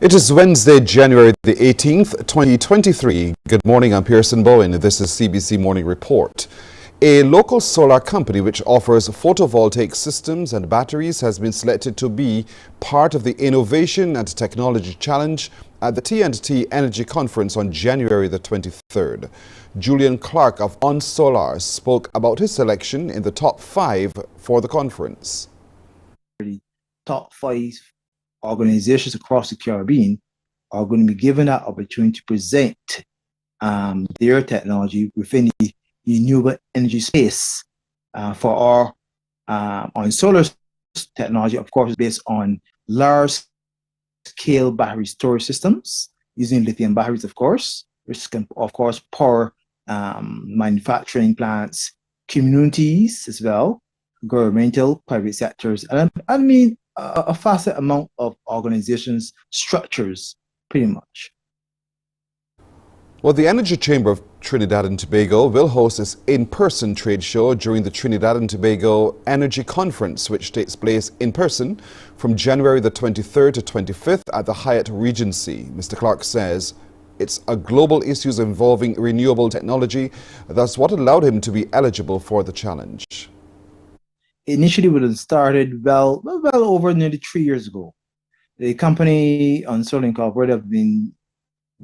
It is Wednesday, January the 18th, 2023. Good morning, I'm Pearson Bowen. This is CBC Morning Report. A local solar company which offers photovoltaic systems and batteries has been selected to be part of the Innovation and Technology Challenge at the T&T Energy Conference on January the 23rd. Julian Clark of On Solar spoke about his selection in the top 5 for the conference. The top 5 organizations across the Caribbean are going to be given that opportunity to present their technology within the renewable energy space for our on solar technology, of course, based on large-scale battery storage systems using lithium batteries, of course, which can, of course, power manufacturing plants, communities as well, governmental, private sectors, and I mean a facet amount of organizations, structures, pretty much. Well, the Energy Chamber of Trinidad and Tobago will host its in-person trade show during the Trinidad and Tobago Energy Conference, which takes place in person from January the 23rd to 25th at the Hyatt Regency. Mr. Clark says it's a global issue involving renewable technology. That's what allowed him to be eligible for the challenge. Initially, it was started well over nearly 3 years ago. The company on Solar Incorporated have been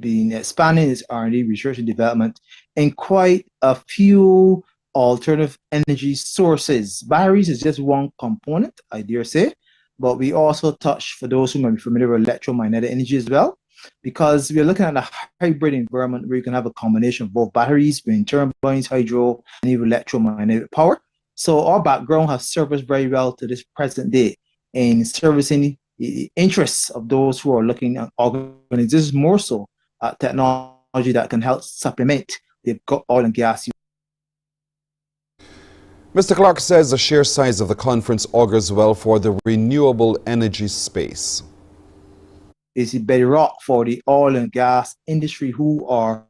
expanding its R&D, research and development in quite a few alternative energy sources. Batteries is just one component, I dare say, but we also touch, for those who may be familiar with electromagnetic energy as well, because we're looking at a hybrid environment where you can have a combination of both batteries, wind turbines, hydro, and even electromagnetic power. So our background has served us very well to this present day in servicing the interests of those who are looking at organizations more so at technology that can help supplement the oil and gas. Mr. Clark says the sheer size of the conference augurs well for the renewable energy space. It's a bedrock for the oil and gas industry who are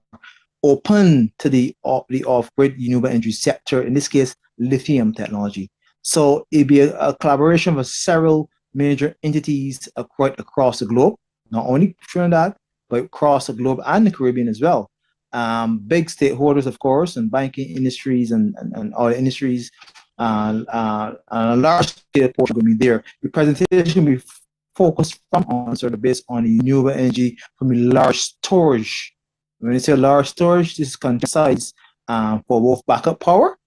open to the off-grid renewable energy sector, in this case, lithium technology. So it'd be a collaboration of several major entities quite across the globe, not only Trinidad, but across the globe and the Caribbean as well. Big stakeholders, of course, and banking industries and oil industries, and a large scale portion will be there. The presentation will be focused on sort of based on renewable energy from a large storage. When you say large storage, this is size for both backup power.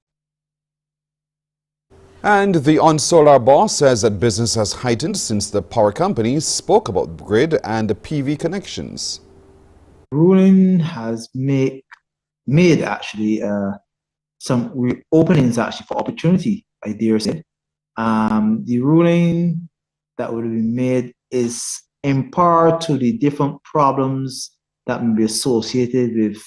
And the On Solar boss says that business has heightened since the power companies spoke about grid and the PV connections. Ruling has made actually some openings actually for opportunity, I dare say. The ruling that would have been made is in part to the different problems that may be associated with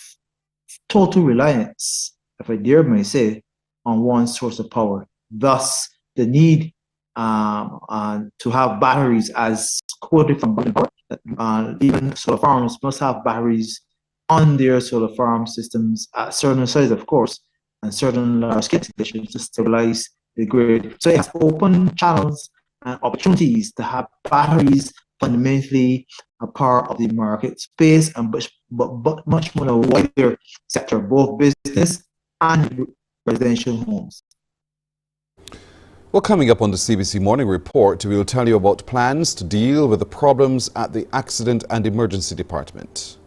total reliance, if I dare may say, on one source of power. Thus, the need to have batteries as quoted from power. Even solar farms must have batteries on their solar farm systems at certain sizes, of course, and certain large scale conditions to stabilize the grid. So it has open channels and opportunities to have batteries fundamentally a part of the market space, and but much more a wider sector, both business and residential homes. Well, coming up on the CBC Morning Report, we will tell you about plans to deal with the problems at the Accident and Emergency Department.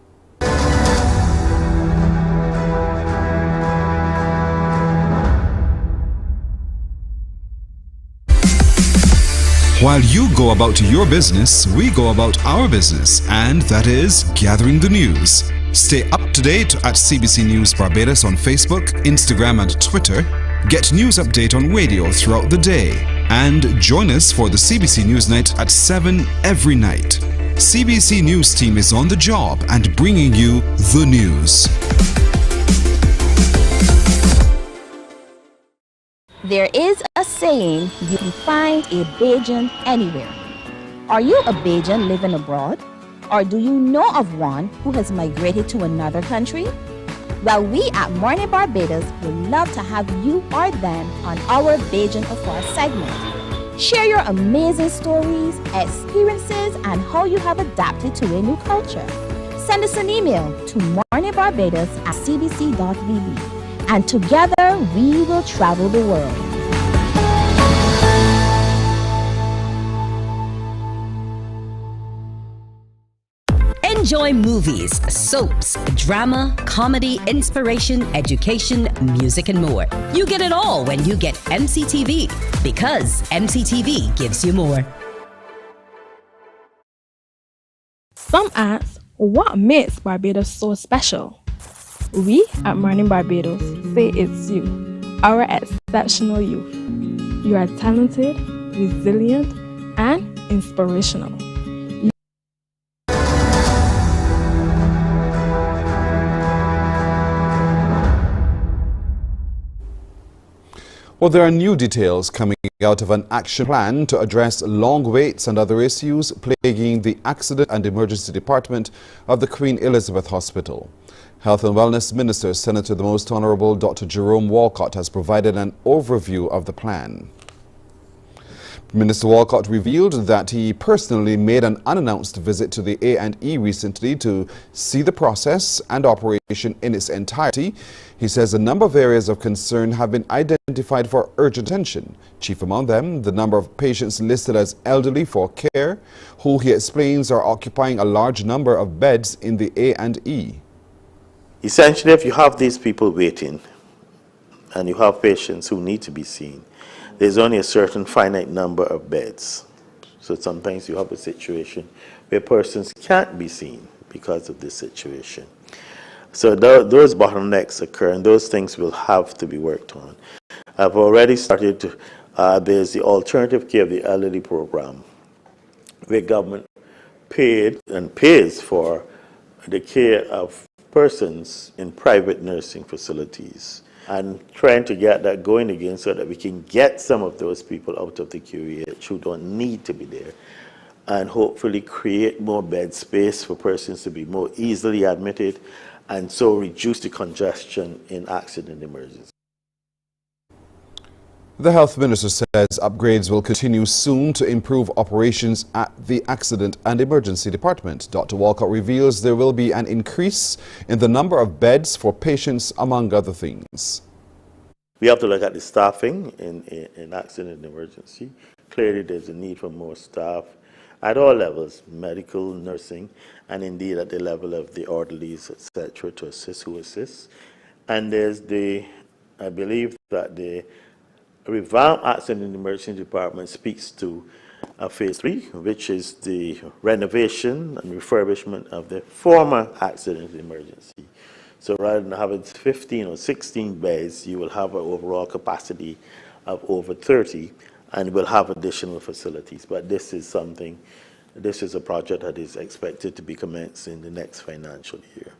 While you go about your business, we go about our business, and that is gathering the news. Stay up to date at CBC News Barbados on Facebook, Instagram and Twitter. Get news update on radio throughout the day, and join us for the CBC News Night at 7 every night. CBC News team is on the job and bringing you the news. There is a saying, you can find a Bajan anywhere. Are you a Bajan living abroad? Or do you know of one who has migrated to another country? Well, we at Mornin Barbados would love to have you or them on our Bajan Afar segment. Share your amazing stories, experiences, and how you have adapted to a new culture. Send us an email to morninbarbados@cbc.vb, and together we will travel the world. Enjoy movies, soaps, drama, comedy, inspiration, education, music, and more. You get it all when you get MCTV, because MCTV gives you more. Some ask, what makes Barbados so special? We at Mornin Barbados say it's you, our exceptional youth. You are talented, resilient, and inspirational. Well, there are new details coming out of an action plan to address long waits and other issues plaguing the Accident and Emergency Department of the Queen Elizabeth Hospital. Health and Wellness Minister, Senator the Most Honourable Dr. Jerome Walcott, has provided an overview of the plan. Minister Walcott revealed that he personally made an unannounced visit to the A&E recently to see the process and operation in its entirety. He says a number of areas of concern have been identified for urgent attention. Chief among them, the number of patients listed as elderly for care, who he explains are occupying a large number of beds in the A&E. Essentially, if you have these people waiting and you have patients who need to be seen, there's only a certain finite number of beds. So sometimes you have a situation where persons can't be seen because of this situation. So those bottlenecks occur, and those things will have to be worked on. I've already started to, there's the alternative care of the elderly program, where government paid and pays for the care of persons in private nursing facilities, and trying to get that going again so that we can get some of those people out of the QEH who don't need to be there, and hopefully create more bed space for persons to be more easily admitted, and so reduce the congestion in accident emergency. The Health Minister says upgrades will continue soon to improve operations at the Accident and Emergency Department. Dr. Walcott reveals there will be an increase in the number of beds for patients, among other things. We have to look at the staffing in accident and emergency. Clearly there's a need for more staff at all levels, medical, nursing, and indeed at the level of the orderlies, etc., to assist who assists. And there's I believe that the revamped Accident and Emergency Department speaks to phase 3, which is the renovation and refurbishment of the former Accident and Emergency. So rather than having 15 or 16 beds, you will have an overall capacity of over 30, and we'll have additional facilities. But this is a project that is expected to be commenced in the next financial year.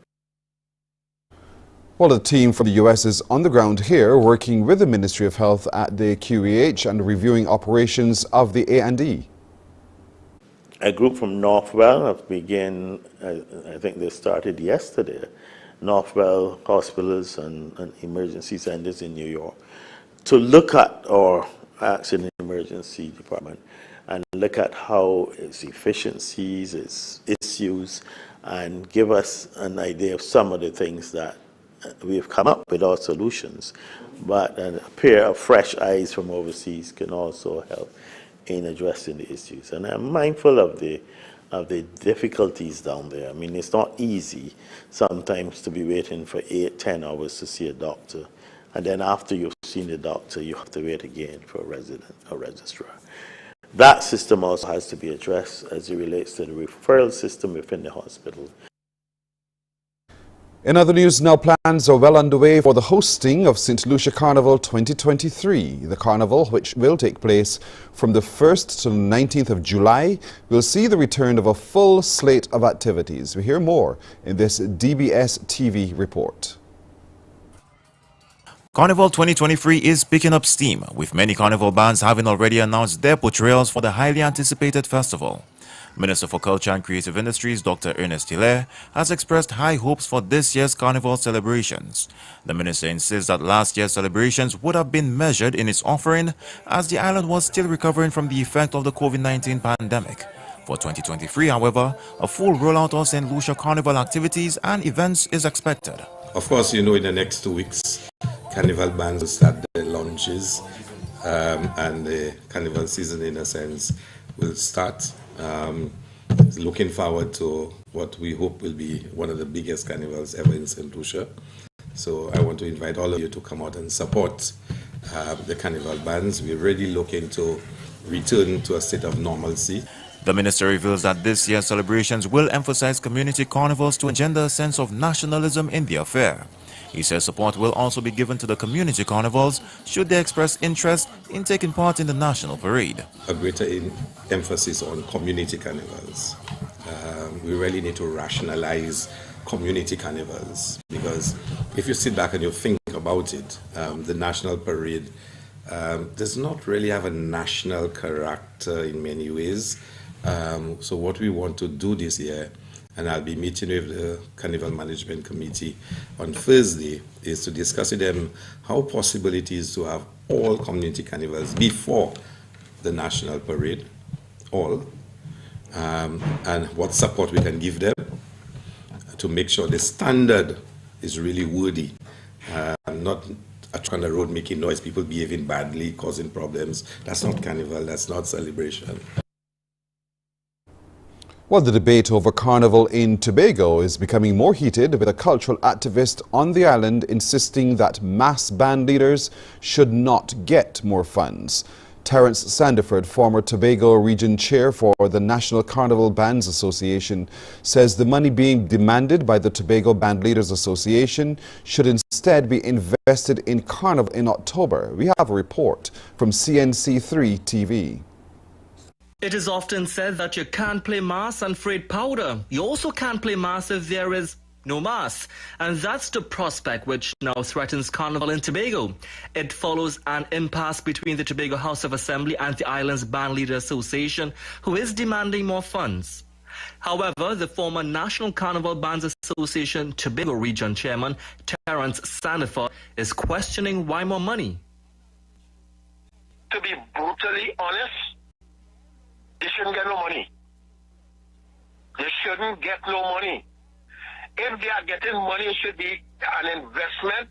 Well, the team from the U.S. is on the ground here working with the Ministry of Health at the QEH and reviewing operations of the A&E. A group from Northwell have begun, I think they started yesterday, Northwell hospitals and emergency centers in New York, to look at our accident emergency department and look at how its efficiencies, its issues, and give us an idea of some of the things that we've come up with, our solutions. But a pair of fresh eyes from overseas can also help in addressing the issues. And I'm mindful of the difficulties down there. I mean, it's not easy sometimes to be waiting for 8-10 hours to see a doctor, and then after you've seen the doctor, you have to wait again for a resident or registrar. That system also has to be addressed as it relates to the referral system within the hospital. In other news, now plans are well underway for the hosting of St. Lucia Carnival 2023. The carnival, which will take place from the 1st to the 19th of July, will see the return of a full slate of activities. We hear more in this DBS TV report. Carnival 2023 is picking up steam, with many carnival bands having already announced their portrayals for the highly anticipated festival. Minister for Culture and Creative Industries, Dr. Ernest Hilaire, has expressed high hopes for this year's carnival celebrations. The minister insists that last year's celebrations would have been measured in its offering as the island was still recovering from the effect of the COVID-19 pandemic. For 2023, however, a full rollout of St. Lucia Carnival activities and events is expected. Of course, in the next 2 weeks, carnival bands will start their launches and the carnival season, in a sense, will start. Looking forward to what we hope will be one of the biggest carnivals ever in St. Lucia. So I want to invite all of you to come out and support the carnival bands. We're really looking to return to a state of normalcy. The minister reveals that this year's celebrations will emphasize community carnivals to engender a sense of nationalism in the affair. He says support will also be given to the community carnivals should they express interest in taking part in the national parade. A greater emphasis on community carnivals. We really need to rationalize community carnivals, because if you sit back and you think about it, the national parade does not really have a national character in many ways. So what we want to do this year, and I'll be meeting with the Carnival Management Committee on Thursday, is to discuss with them how possible it is to have all community carnivals before the national parade, all, and what support we can give them to make sure the standard is really worthy, not a truck on the road making noise, people behaving badly, causing problems. That's not carnival, that's not celebration. Well, the debate over carnival in Tobago is becoming more heated, with a cultural activist on the island insisting that mass band leaders should not get more funds. Terence Sandiford, former Tobago region chair for the National Carnival Bands Association, says the money being demanded by the Tobago Band Leaders Association should instead be invested in carnival in October. We have a report from CNC3 TV. It is often said that you can't play mass and freight powder. You also can't play mass if there is no mass. And that's the prospect which now threatens carnival in Tobago. It follows an impasse between the Tobago House of Assembly and the island's Band Leader Association, who is demanding more funds. However, the former National Carnival Bands Association Tobago Region Chairman, Terence Sandiford, is questioning why more money. To be brutally honest, they shouldn't get no money. They shouldn't get no money. If they are getting money, it should be an investment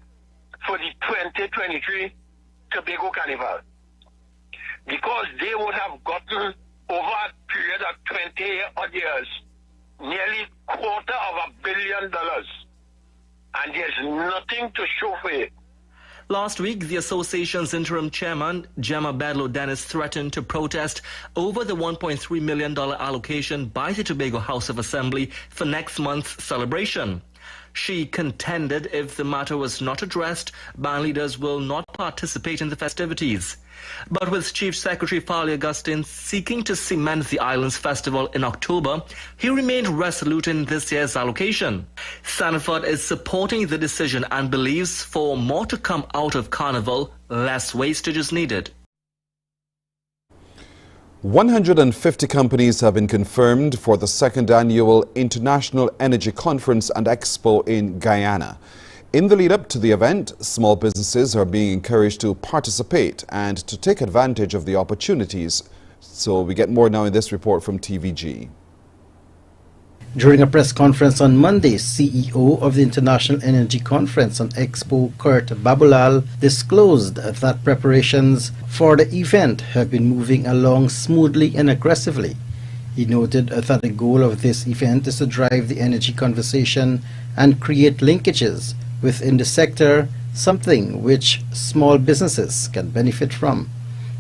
for the 2023 Tobago Carnival. Because they would have gotten, over a period of 20 odd years, nearly $250 million. And there's nothing to show for it. Last week, the association's interim chairman, Gemma Bedlow-Dennis, threatened to protest over the $1.3 million allocation by the Tobago House of Assembly for next month's celebration. She contended if the matter was not addressed, band leaders will not participate in the festivities. But with Chief Secretary Fali Augustine seeking to cement the island's festival in October, he remained resolute in this year's allocation. Sandiford is supporting the decision and believes for more to come out of Carnival, less wastage is needed. 150 companies have been confirmed for the second annual International Energy Conference and Expo in Guyana. In the lead up to the event, small businesses are being encouraged to participate and to take advantage of the opportunities. So we get more now in this report from TVG. During a press conference on Monday, CEO of the International Energy Conference and Expo, Kurt Babulal, disclosed that preparations for the event have been moving along smoothly and aggressively. He noted that the goal of this event is to drive the energy conversation and create linkages within the sector, something which small businesses can benefit from.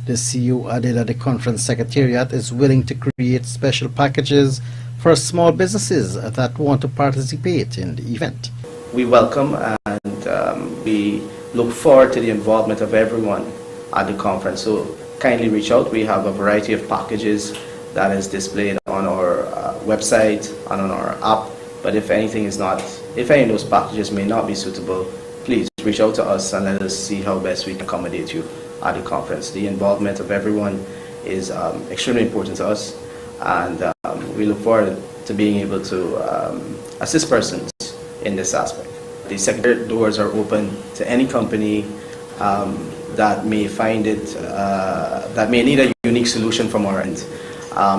The CEO added that the conference secretariat is willing to create special packages for small businesses that want to participate in the event. We welcome and we look forward to the involvement of everyone at the conference. So kindly reach out. We have a variety of packages that is displayed on our website and on our app. But if anything is not, if any of those packages may not be suitable, please reach out to us and let us see how best we can accommodate you at the conference. The involvement of everyone is extremely important to us. and we look forward to being able to assist persons in this aspect. The secondary doors are open to any company that may find it, that may need a unique solution from our end.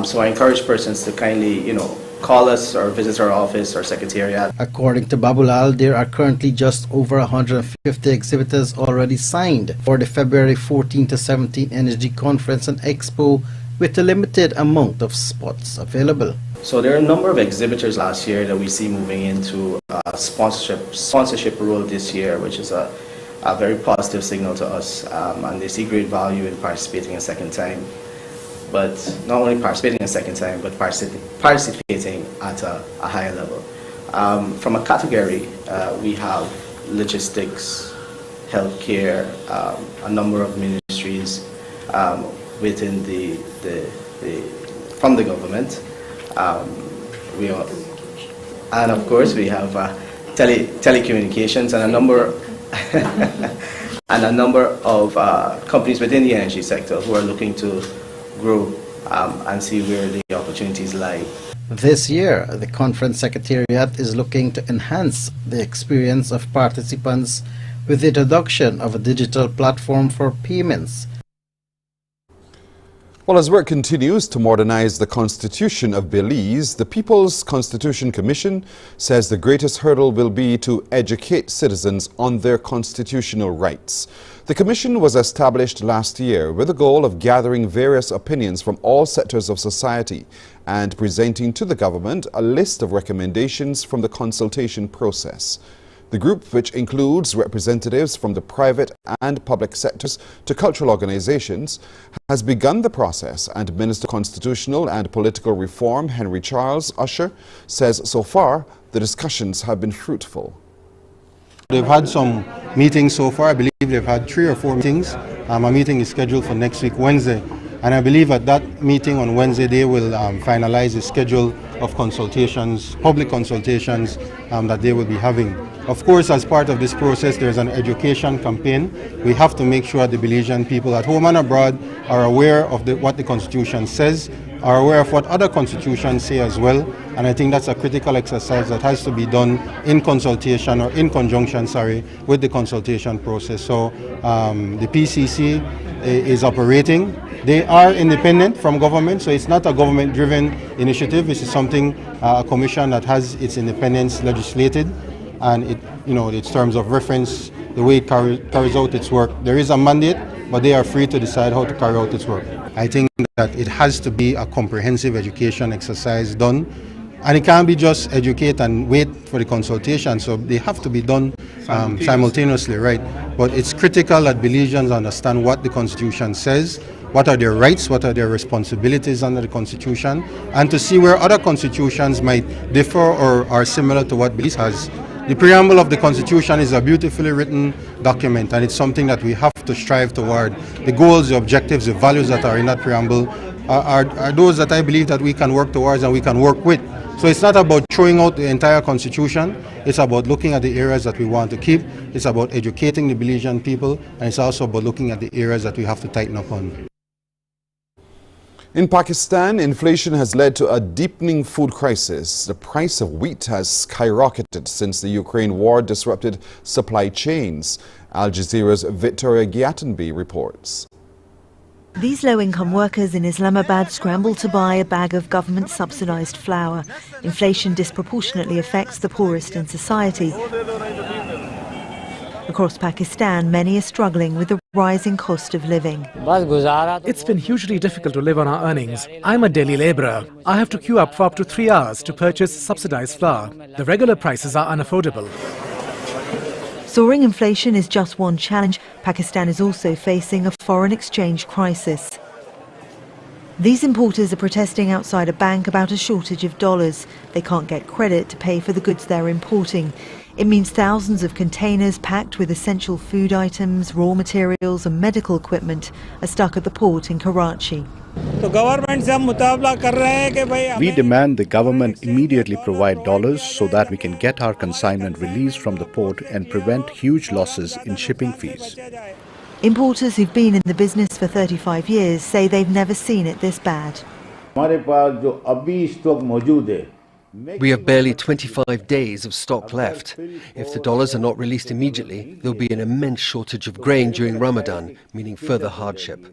So I encourage persons to kindly, call us or visit our office or secretariat. According to Babulal, there are currently just over 150 exhibitors already signed for the February 14 to 17 Energy Conference and Expo, with a limited amount of spots available. So there are a number of exhibitors last year that we see moving into a sponsorship role this year, which is a very positive signal to us, and they see great value in participating a second time. But not only participating a second time, but participating at a higher level. From a category, we have logistics, healthcare, a number of ministries within from the government. And of course, we have telecommunications and a number of companies within the energy sector who are looking to grow and see where the opportunities lie. This year, the conference secretariat is looking to enhance the experience of participants with the introduction of a digital platform for payments. Well, as work continues to modernize the Constitution of Belize, the People's Constitution Commission says the greatest hurdle will be to educate citizens on their constitutional rights. The commission was established last year with the goal of gathering various opinions from all sectors of society and presenting to the government a list of recommendations from the consultation process. The group, which includes representatives from the private and public sectors to cultural organizations, has begun the process, and Minister of Constitutional and Political Reform Henry Charles Usher says so far the discussions have been fruitful. They've had some meetings so far. I believe they've had 3 or 4 meetings. A meeting is scheduled for next week, Wednesday. And I believe at that meeting on Wednesday, they will finalize the schedule of consultations, public consultations that they will be having. Of course, as part of this process, there's an education campaign. We have to make sure the Belizean people at home and abroad are aware of what the Constitution says, are aware of what other constitutions say as well. And I think that's a critical exercise that has to be done in consultation or in conjunction, with the consultation process. So the PCC is operating. They are independent from government, so it's not a government-driven initiative. This is something, a commission that has its independence legislated, and its terms of reference, the way it carries out its work. There is a mandate, but they are free to decide how to carry out its work. I think that it has to be a comprehensive education exercise done, and it can't be just educate and wait for the consultation, so they have to be done simultaneously, right? But it's critical that Belizeans understand what the Constitution says, what are their rights, what are their responsibilities under the Constitution, and to see where other constitutions might differ or are similar to what Belize has. The preamble of the Constitution is a beautifully written document, and it's something that we have to strive toward. The goals, the objectives, the values that are in that preamble are those that I believe that we can work towards and we can work with. So it's not about throwing out the entire Constitution, it's about looking at the areas that we want to keep, it's about educating the Belizean people, and it's also about looking at the areas that we have to tighten up on. In Pakistan, inflation has led to a deepening food crisis. The price of wheat has skyrocketed since the Ukraine war disrupted supply chains. Al Jazeera's Victoria Gyatanby reports. These low-income workers in Islamabad scramble to buy a bag of government-subsidised flour. Inflation disproportionately affects the poorest in society. Across Pakistan, many are struggling with the rising cost of living. It's been hugely difficult to live on our earnings. I'm a daily labourer. I have to queue up for up to 3 hours to purchase subsidised flour. The regular prices are unaffordable. Soaring inflation is just one challenge. Pakistan is also facing a foreign exchange crisis. These importers are protesting outside a bank about a shortage of dollars. They can't get credit to pay for the goods they're importing. It means thousands of containers packed with essential food items, raw materials and medical equipment are stuck at the port in Karachi. We demand the government immediately provide dollars so that we can get our consignment released from the port and prevent huge losses in shipping fees. Importers who've been in the business for 35 years say they've never seen it this bad. We have barely 25 days of stock left. If the dollars are not released immediately, there will be an immense shortage of grain during Ramadan, meaning further hardship.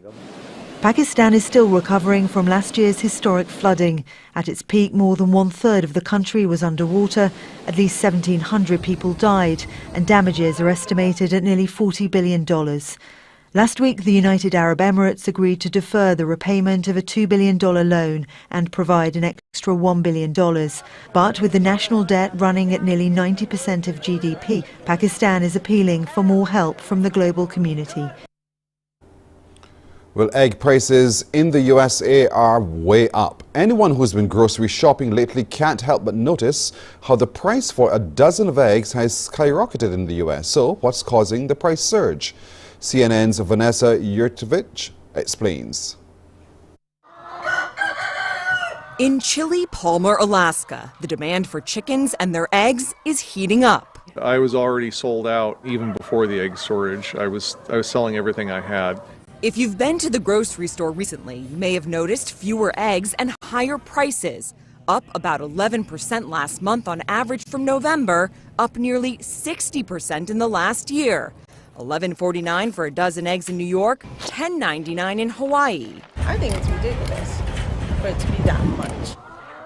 Pakistan is still recovering from last year's historic flooding. At its peak, more than one-third of the country was underwater, at least 1,700 people died, and damages are estimated at nearly $40 billion. Last week, the United Arab Emirates agreed to defer the repayment of a $2 billion loan and provide an extra $1 billion. But with the national debt running at nearly 90% of GDP, Pakistan is appealing for more help from the global community. Well, egg prices in the USA are way up. Anyone who's been grocery shopping lately can't help but notice how the price for a dozen of eggs has skyrocketed in the US. So, what's causing the price surge? CNN's Vanessa Yurtovich explains. In chilly Palmer, Alaska, the demand for chickens and their eggs is heating up. I was already sold out even before the egg shortage. I was selling everything I had. If you've been to the grocery store recently, you may have noticed fewer eggs and higher prices, up about 11% last month on average from November, up nearly 60% in the last year. $11.49 for a dozen eggs in New York, $10.99 in Hawaii. I think it's ridiculous for it to be that much.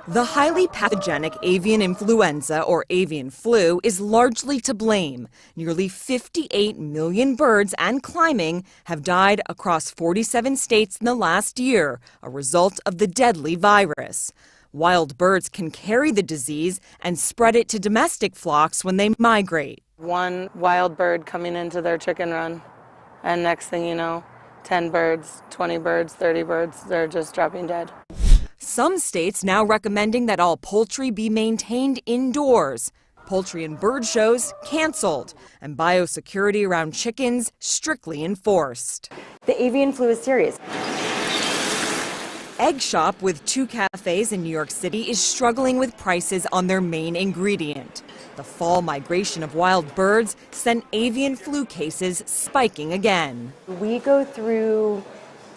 The highly pathogenic avian influenza, or avian flu, is largely to blame. Nearly 58 million birds and climbing have died across 47 states in the last year, a result of the deadly virus. Wild birds can carry the disease and spread it to domestic flocks when they migrate. One wild bird coming into their chicken run, and next thing you know, 10 birds, 20 birds, 30 birds, they're just dropping dead. Some states now recommending that all poultry be maintained indoors. Poultry and bird shows canceled, and biosecurity around chickens strictly enforced. The avian flu is serious. Egg Shop, with 2 cafes in New York City, is struggling with prices on their main ingredient. The fall migration of wild birds sent avian flu cases spiking again. We go through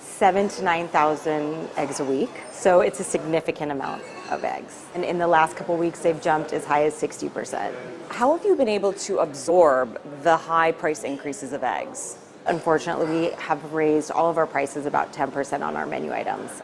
7,000 to 9,000 eggs a week, so it's a significant amount of eggs. And in the last couple of weeks, they've jumped as high as 60%. How have you been able to absorb the high price increases of eggs? Unfortunately, we have raised all of our prices about 10% on our menu items.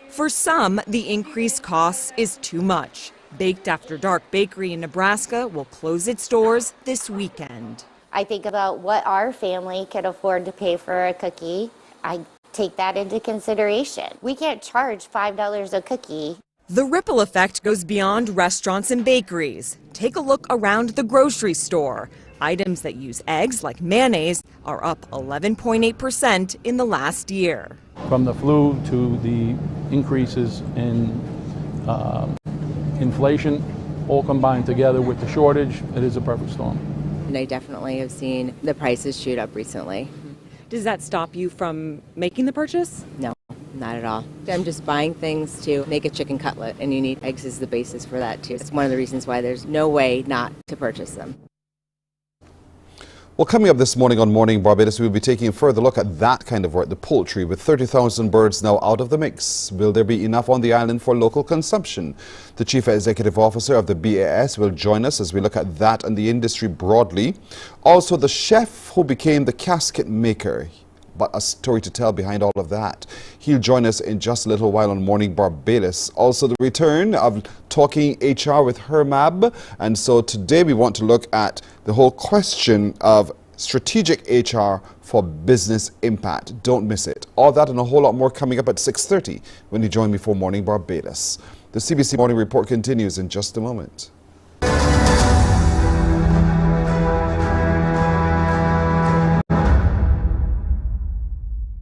For some, the increased cost is too much. Baked After Dark Bakery in Nebraska will close its doors this weekend. I think about what our family can afford to pay for a cookie. I take that into consideration. We can't charge $5 a cookie. The ripple effect goes beyond restaurants and bakeries. Take a look around the grocery store. Items that use eggs, like mayonnaise, are up 11.8% in the last year. From the flu to the increases in inflation, all combined together with the shortage, it is a perfect storm. And I definitely have seen the prices shoot up recently. Does that stop you from making the purchase? No, not at all. I'm just buying things to make a chicken cutlet, and you need eggs as the basis for that too. It's one of the reasons why there's no way not to purchase them. Well, coming up this morning on Morning Barbados, we'll be taking a further look at that kind of work, the poultry, with 30,000 birds now out of the mix. Will there be enough on the island for local consumption? The Chief Executive Officer of the BAS will join us as we look at that and the industry broadly. Also, the chef who became the casket maker, but a story to tell behind all of that. He'll join us in just a little while on Morning Barbados. Also, the return of Talking HR with Hermab. And so today we want to look at the whole question of strategic HR for business impact. Don't miss it. All that and a whole lot more coming up at 6:30 when you join me for Morning Barbados. The CBC Morning Report continues in just a moment.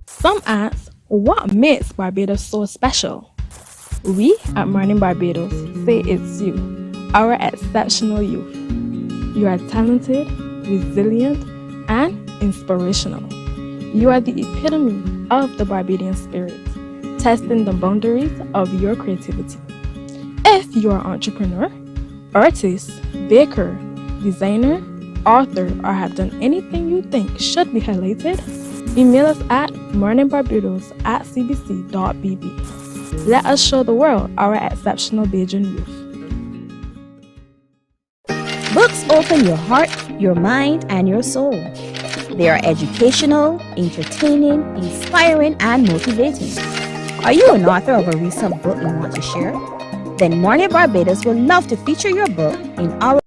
Some ask, what makes Barbados so special? We at Mornin Barbados say it's you, our exceptional youth. You are talented, resilient, and inspirational. You are the epitome of the Barbadian spirit, testing the boundaries of your creativity. If you are an entrepreneur, artist, baker, designer, author, or have done anything you think should be highlighted, email us at morninbarbados@cbc.bb. Let us show the world our exceptional Bajan youth. Books open your heart, your mind, and your soul. They are educational, entertaining, inspiring, and motivating. Are you an author of a recent book you want to share? Then Mornin Barbados would love to feature your book in our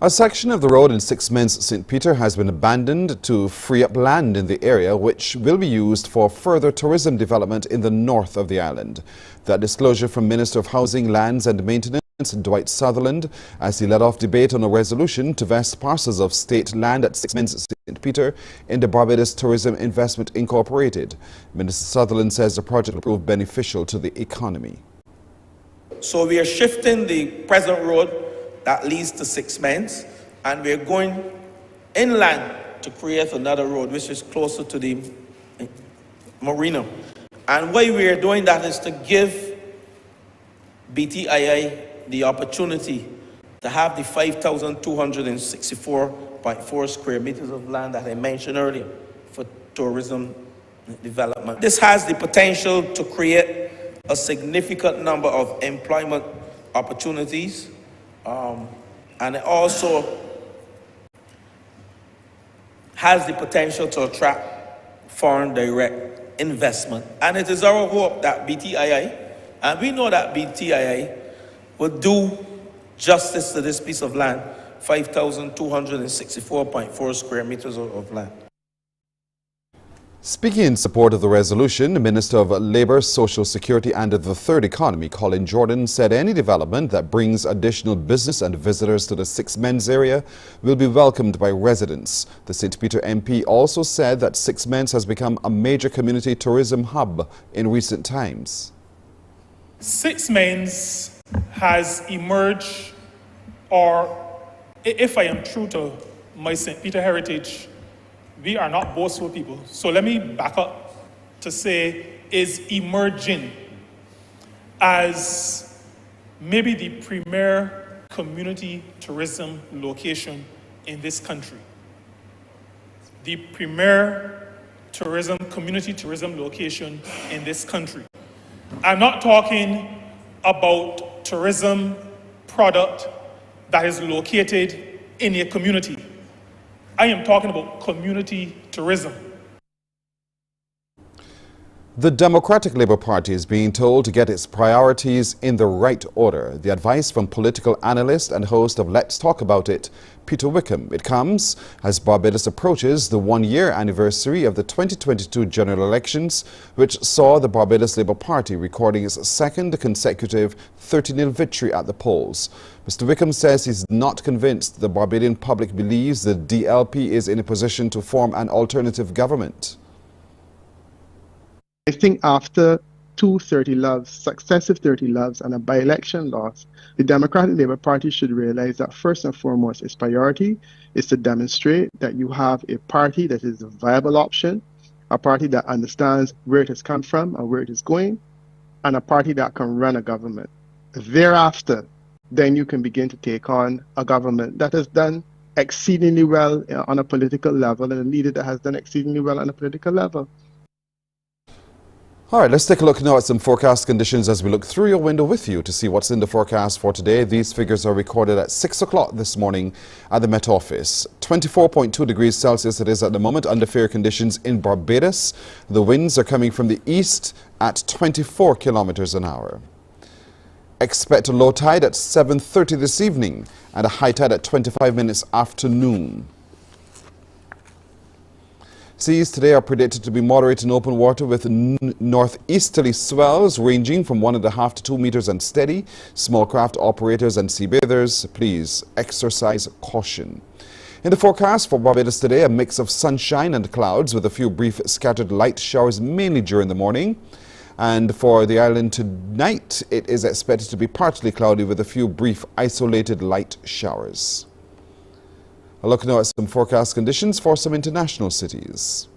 A section of the road in Sixments, St. Peter has been abandoned to free up land in the area, which will be used for further tourism development in the north of the island. That disclosure from Minister of Housing, Lands and Maintenance, Dwight Sutherland, as he led off debate on a resolution to vest parcels of state land at Sixments, St. Peter in the Barbados Tourism Investment Incorporated. Minister Sutherland says the project will prove beneficial to the economy. So we are shifting the present road that leads to Sixments, and we're going inland to create another road which is closer to the marina. And why we're doing that is to give BTII the opportunity to have the 5,264.4 square meters of land that I mentioned earlier for tourism development. This has the potential to create a significant number of employment opportunities. And it also has the potential to attract foreign direct investment. And it is our hope that BTII, and we know that BTII, will do justice to this piece of land, 5,264.4 square meters of land. Speaking in support of the resolution, the Minister of Labour, Social Security and the Third Economy, Colin Jordan, said any development that brings additional business and visitors to the Sixments area will be welcomed by residents. The St. Peter MP also said that Sixments has become a major community tourism hub in recent times. Sixments has emerged, or if I am true to my St. Peter heritage, we are not boastful people. So let me back up to say is emerging as maybe the premier community tourism location in this country. The premier community tourism location in this country. I'm not talking about tourism product that is located in a community. I am talking about community tourism. The Democratic Labour Party is being told to get its priorities in the right order. The advice from political analyst and host of Let's Talk About It, Peter Wickham. It comes as Barbados approaches the one-year anniversary of the 2022 general elections, which saw the Barbados Labour Party recording its second consecutive 30-0 victory at the polls. Mr. Wickham says he's not convinced the Barbadian public believes the DLP is in a position to form an alternative government. I think after two 30-loves, successive 30-loves and a by-election loss, the Democratic Labour Party should realize that first and foremost its priority is to demonstrate that you have a party that is a viable option, a party that understands where it has come from and where it is going, and a party that can run a government. Thereafter, then you can begin to take on a government that has done exceedingly well on a political level and a leader that has done exceedingly well on a political level. All right, let's take a look now at some forecast conditions as we look through your window with you to see what's in the forecast for today. These figures are recorded at 6 o'clock this morning at the Met Office. 24.2 degrees Celsius it is at the moment under fair conditions in Barbados. The winds are coming from the east at 24 kilometers an hour. Expect a low tide at 7:30 this evening and a high tide at 25 minutes after noon. Seas today are predicted to be moderate in open water with northeasterly swells ranging from 1.5 to 2 meters and steady. Small craft operators and sea bathers, please exercise caution. In the forecast for Barbados today, a mix of sunshine and clouds with a few brief scattered light showers mainly during the morning. And for the island tonight, it is expected to be partly cloudy with a few brief isolated light showers. A look now at some forecast conditions for some international cities.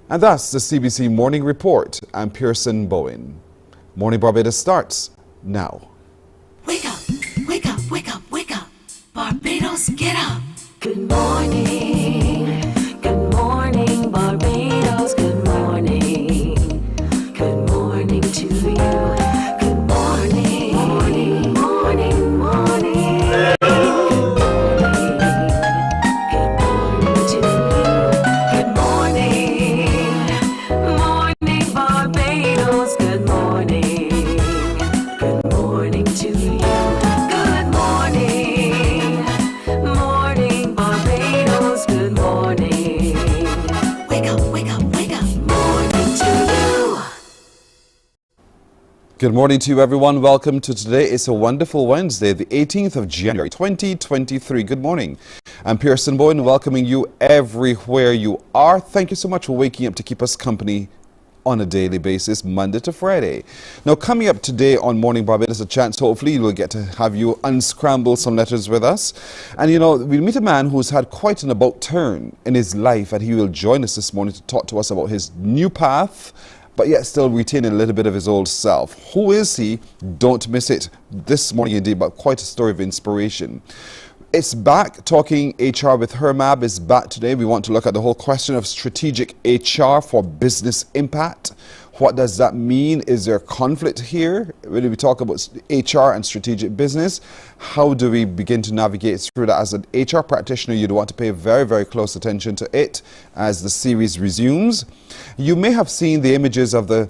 And that's the CBC Morning Report. I'm Pearson Bowen. Morning Barbados starts now. Wake up, wake up, wake up, wake up. Good morning, Barbados. Good morning to you. Good morning, morning, morning, morning. Good morning to you. Good morning, morning, Barbados. Good morning, good morning to you. Good morning, morning, Barbados. Good morning. Wake up, wake up, wake up. Morning to you. Good morning to you, everyone. Welcome to today. It's a wonderful Wednesday, the 18th of January, 2023. Good morning. I'm Pearson Bowen, welcoming you everywhere you are. Thank you so much for waking up to keep us company on a daily basis, Monday to Friday. Now, coming up today on Morning Barbados, a chance, hopefully, we'll get to have you unscramble some letters with us. And, you know, we'll meet a man who's had quite an about turn in his life, and he will join us this morning to talk to us about his new path, but yet still retaining a little bit of his old self. Who is he? Don't miss it this morning indeed, but quite a story of inspiration. It's back. Talking HR with Hermab is back today. We want to look at the whole question of strategic HR for business impact. What does that mean? Is there conflict here? When we talk about HR and strategic business, how do we begin to navigate through that? As an HR practitioner, you'd want to pay very, very close attention to it as the series resumes. You may have seen the images of the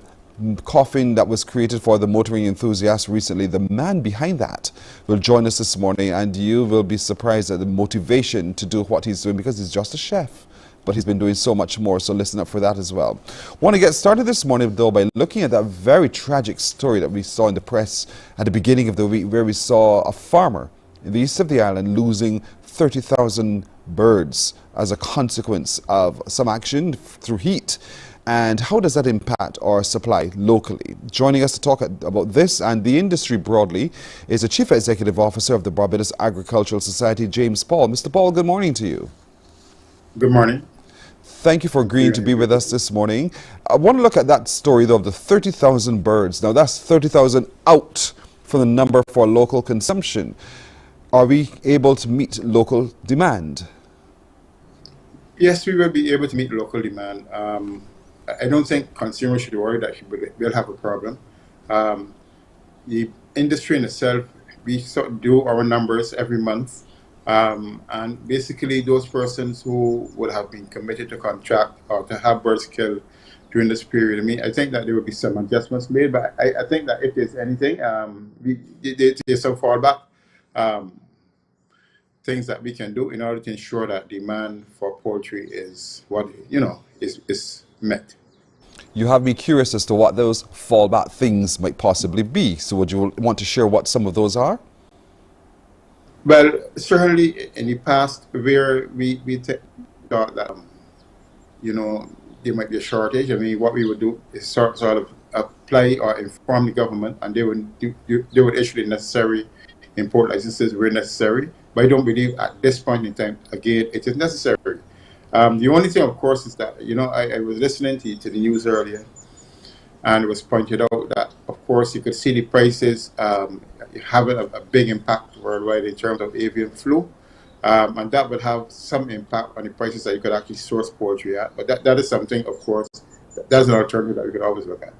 coffin that was created for the motoring enthusiast recently. The man behind that will join us this morning, and you will be surprised at the motivation to do what he's doing, because he's just a chef, but he's been doing so much more, so listen up for that as well. Want to get started this morning, though, by looking at that very tragic story that we saw in the press at the beginning of the week, where we saw a farmer in the east of the island losing 30,000 birds as a consequence of some action through heat. And how does that impact our supply locally? Joining us to talk about this and the industry broadly is the Chief Executive Officer of the Barbados Agricultural Society, James Paul. Mr. Paul, good morning to you. Good morning. Thank you for agreeing to be with us this morning. I want to look at that story, though, of the 30,000 birds. Now, that's 30,000 out from the number for local consumption. Are we able to meet local demand? Yes, we will be able to meet local demand. I don't think consumers should worry that we'll have a problem. The industry in itself, we sort of do our numbers every month. And basically those persons who would have been committed to contract or to have birds killed during this period, I think that there will be some adjustments made, but I think that if there's anything, there's some fallback things that we can do in order to ensure that demand for poultry is what, is met. You have me curious as to what those fallback things might possibly be. So would you want to share what some of those are? Well, certainly in the past, where we thought that, there might be a shortage. What we would do is sort of apply or inform the government, and they would issue the necessary import licenses where necessary. But I don't believe at this point in time, again, it is necessary. The only thing, of course, is that, I was listening to the news earlier, and it was pointed out that, of course, you could see the prices having a big impact worldwide in terms of avian flu, and that would have some impact on the prices that you could actually source poultry at. But that is something, of course, that's an alternative that we could always look at.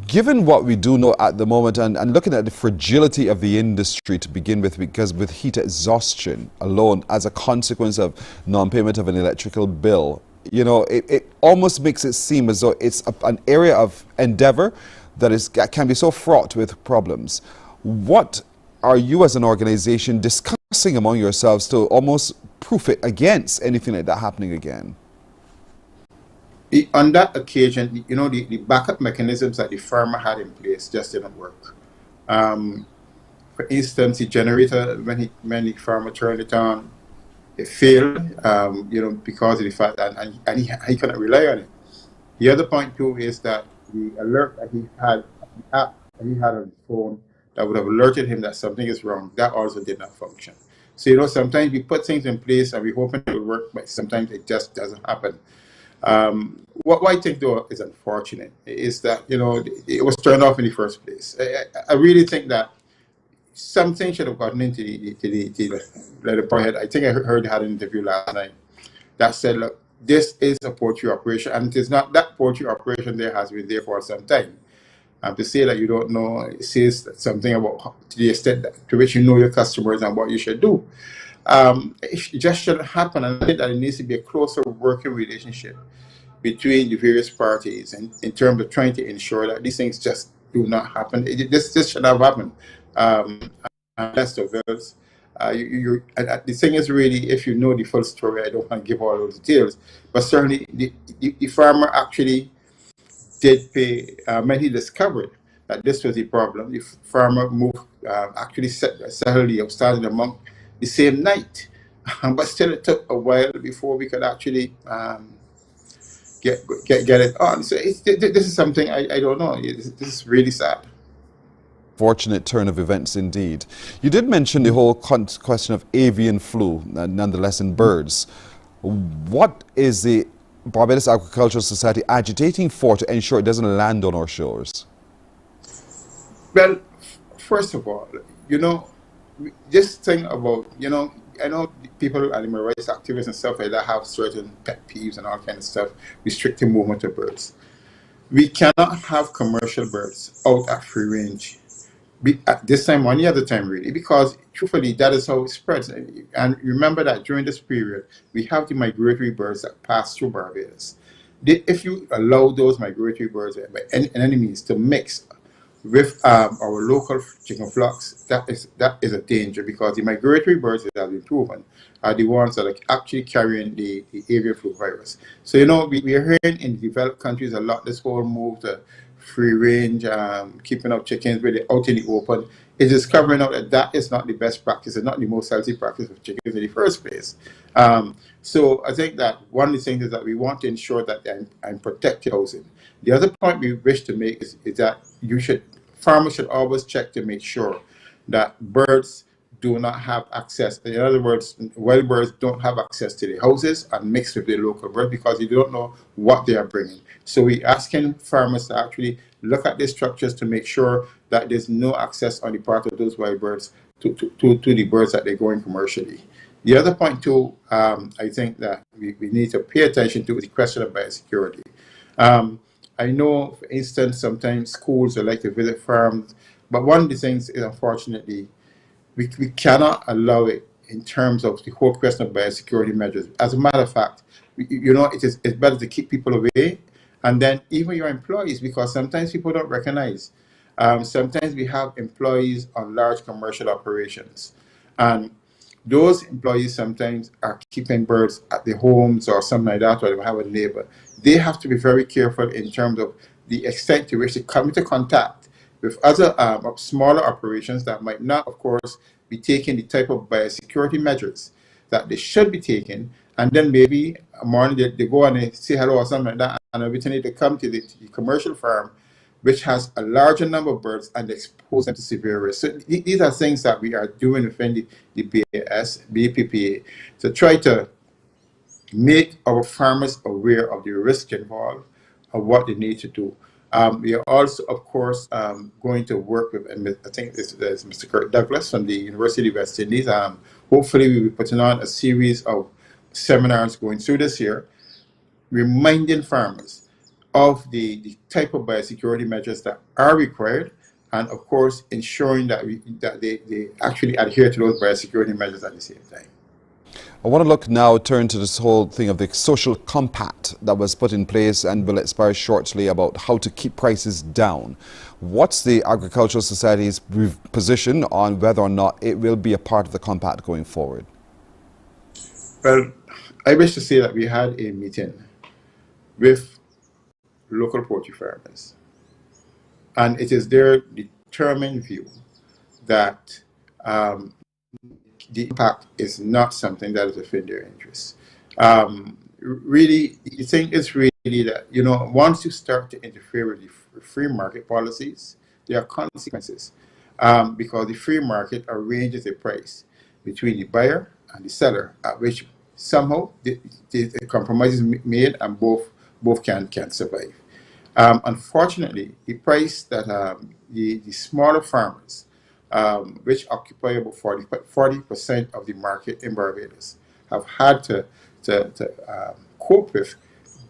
Given what we do know at the moment, and looking at the fragility of the industry to begin with, because with heat exhaustion alone as a consequence of non-payment of an electrical bill, it almost makes it seem as though it's an area of endeavor that can be so fraught with problems. What are you as an organization discussing among yourselves to almost proof it against anything like that happening again? On that occasion, the backup mechanisms that the farmer had in place just didn't work. For instance, the generator, when the farmer turned it on, it failed, because of the fact that and he couldn't rely on it. The other point too is that the alert that he had, the app that he had on his phone that would have alerted him that something is wrong, that also did not function. So, sometimes we put things in place and we hope it will work, but sometimes it just doesn't happen. What I think, though, is unfortunate is that, it was turned off in the first place. I really think that something should have gotten into the point. I think I heard had an interview last night that said, look, this is a poultry operation, and it is not that poultry operation there has been there for some time. To say that you don't know, it says something about to the extent to which you know your customers and what you should do. It just shouldn't happen, and I think that it needs to be a closer working relationship between the various parties in terms of trying to ensure that these things just do not happen. This should have happened. Unless of those, the thing is really, if you know the full story, I don't want to give all those details, but certainly the farmer actually did pay, when he discovered that this was the problem, the farmer moved, actually settled the outstanding amount the same night. But still it took a while before we could actually get it on. So this is something I don't know. This is really sad. Fortunate turn of events indeed. You did mention the whole question of avian flu, nonetheless in birds. What is the Barbados Agricultural Society agitating for to ensure it doesn't land on our shores? Well, first of all, this thing about, I know people, animal rights activists and stuff like that have certain pet peeves and all kind of stuff, restricting movement of birds. We cannot have commercial birds out at free range at this time or any other time really, because truthfully that is how it spreads. And remember that during this period we have the migratory birds that pass through Barbados. If you allow those migratory birds by any means to mix with our local chicken flocks, that is a danger, because the migratory birds that have been proven are the ones that are actually carrying the avian flu virus. So we are hearing in developed countries a lot this whole move to free range, keeping up chickens really out in the open. It is discovering out that is not the best practice and not the most healthy practice of chickens in the first place. So I think that one of the things is that we want to ensure that I'm protected housing. The other point we wish to make is that farmers should always check to make sure that birds do not have access. In other words, wild birds don't have access to the houses and mix with the local birds, because you don't know what they are bringing. So we're asking farmers to actually look at the structures to make sure that there's no access on the part of those wild birds to the birds that they're growing commercially. The other point too, I think that we need to pay attention to is the question of biosecurity. I know, for instance, sometimes schools would like to visit farms, but one of the things is, unfortunately, we cannot allow it in terms of the whole question of biosecurity measures. As a matter of fact, it's better to keep people away, and then even your employees, because sometimes people don't recognize. Sometimes we have employees on large commercial operations, and those employees sometimes are keeping birds at their homes or something like that, or they have a neighbor. They have to be very careful in terms of the extent to which they come into contact with other smaller operations that might not, of course, be taking the type of biosecurity measures that they should be taking. And then maybe a morning they go and they say hello or something like that, and every time they come to the commercial farm, which has a larger number of birds, and expose them to severe risk. So these are things that we are doing within the BPPA to try to make our farmers aware of the risk involved of what they need to do. We are also, of course, going to work with, and I think there's Mr. Kurt Douglas from the University of West Indies. Hopefully we'll be putting on a series of seminars going through this year, reminding farmers of the type of biosecurity measures that are required, and of course ensuring that they actually adhere to those biosecurity measures at the same time. I want to turn to this whole thing of the social compact that was put in place and will expire shortly, about how to keep prices down. What's the Agricultural Society's position on whether or not it will be a part of the compact going forward? Well, I wish to say that we had a meeting with local poultry farmers, and it is their determined view that the impact is not something that is within their interests. Really, the thing is really that, once you start to interfere with the free market policies, there are consequences, because the free market arranges a price between the buyer and the seller, at which somehow the compromise is made and both can survive. Unfortunately, the price that the smaller farmers which occupy about 40% of the market in Barbados, have had to cope with,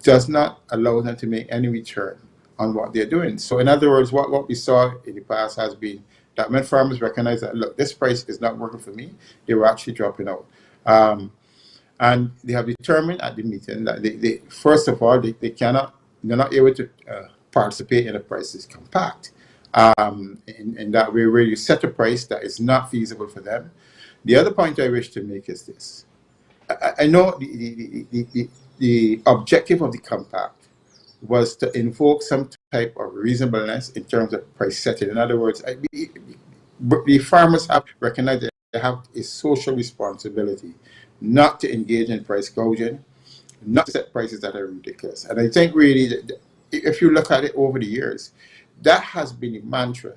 does not allow them to make any return on what they're doing. So in other words, what we saw in the past has been that when farmers recognize that, look, this price is not working for me, they were actually dropping out. And they have determined at the meeting that they first of all, they're not able to participate in a prices compact. In that way, where you set a price that is not feasible for them. The other point I wish to make is this. I know the objective of the compact was to invoke some type of reasonableness in terms of price setting. In other words, the farmers have recognized that they have a social responsibility not to engage in price gouging, not to set prices that are ridiculous. And I think really, that if you look at it over the years, that has been the mantra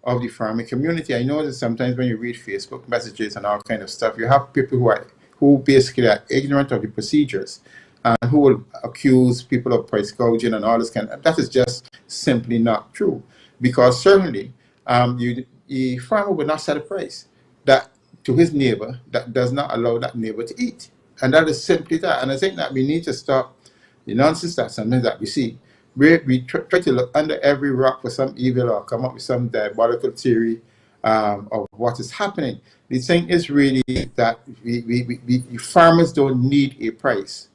of the farming community. I know that sometimes when you read Facebook messages and all kind of stuff, you have people who basically are ignorant of the procedures and who will accuse people of price gouging and all this kind of. That is just simply not true, because certainly the farmer would not set a price that to his neighbor that does not allow that neighbor to eat, and that is simply that. And I think that we need to stop the nonsense that sometimes that we see. We try to look under every rock for some evil or come up with some diabolical theory of what is happening. The thing is really that we farmers don't need a price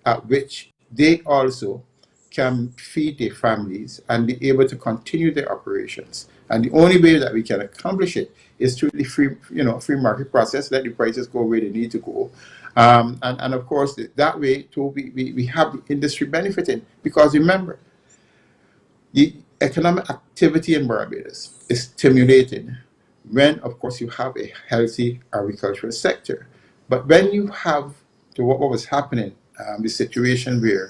at which they also can feed their families and be able to continue their operations. And the only way that we can accomplish it is through the free market process. Let the prices go where they need to go. And of course, that way too, we have the industry benefiting, because remember, the economic activity in Barbados is stimulated when, of course, you have a healthy agricultural sector. But when you have to what was happening, the situation where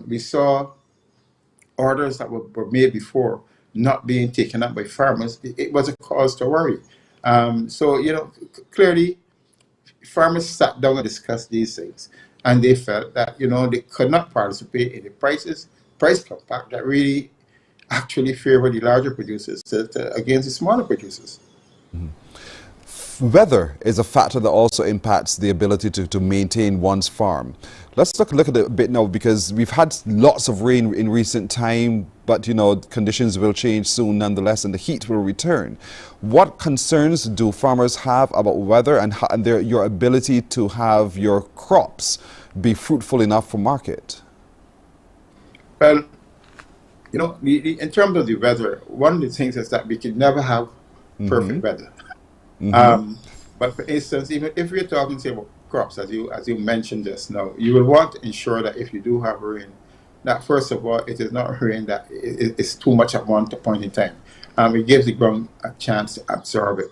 we saw orders that were made before not being taken up by farmers, it was a cause to worry. So, clearly, farmers sat down and discussed these things, and they felt that, they could not participate in the price compact that really actually favor the larger producers against the smaller producers. Weather is a factor that also impacts the ability to maintain one's farm. Let's look at it a bit now, because we've had lots of rain in recent time, but conditions will change soon nonetheless, and the heat will return. What concerns do farmers have about weather and your ability to have your crops be fruitful enough for market? Well, in terms of the weather, one of the things is that we can never have perfect weather. But for instance, even if we're talking, say, about crops, as you mentioned just now, you will want to ensure that if you do have rain, that first of all, it is not rain that is too much at one point in time. It gives the ground a chance to absorb it.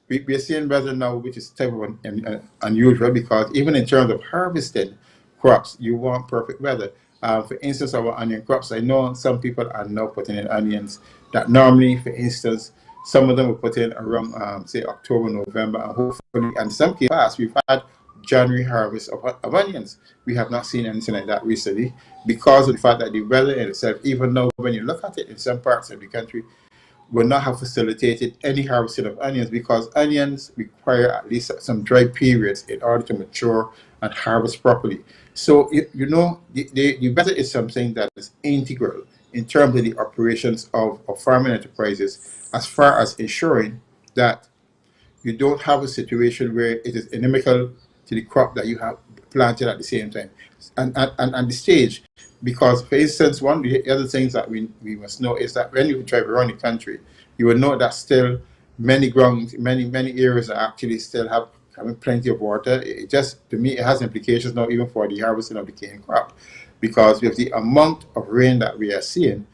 We are seeing weather now, which is type of unusual, because even in terms of harvesting crops, you want perfect weather. For instance, our onion crops, I know some people are now putting in onions that normally, for instance, some of them were put in around, say, October, November, and hopefully, and some cases past, we've had January harvest of onions. We have not seen anything like that recently, because of the fact that the weather in itself, even though when you look at it in some parts of the country, will not have facilitated any harvesting of onions, because onions require at least some dry periods in order to mature and harvest properly. So, the weather is something that is integral in terms of the operations of farming enterprises, as far as ensuring that you don't have a situation where it is inimical to the crop that you have planted at the same time. And the stage, because, for instance, one of the other things that we must know is that when you drive around the country, you will know that still many areas are actually still having plenty of water. It just, to me, it has implications now even for the harvesting of the cane crop, because with the amount of rain that we are seeing,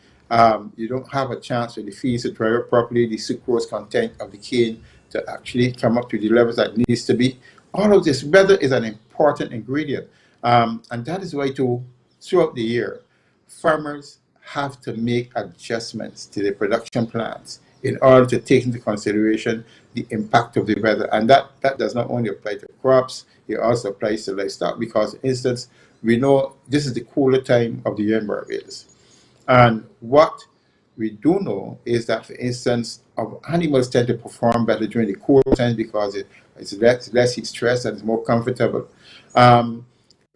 you don't have a chance for the fields to dry up properly, the sucrose content of the cane to actually come up to the levels that it needs to be. All of this, weather is an important ingredient. And that is why throughout the year, farmers have to make adjustments to their production plans in order to take into consideration the impact of the weather. And that does not only apply to crops, it also applies to livestock, because, for instance, we know this is the cooler time of the year in Barbados. And what we do know is that, for instance, our animals tend to perform better during the cool times because it's less heat stress and it's more comfortable.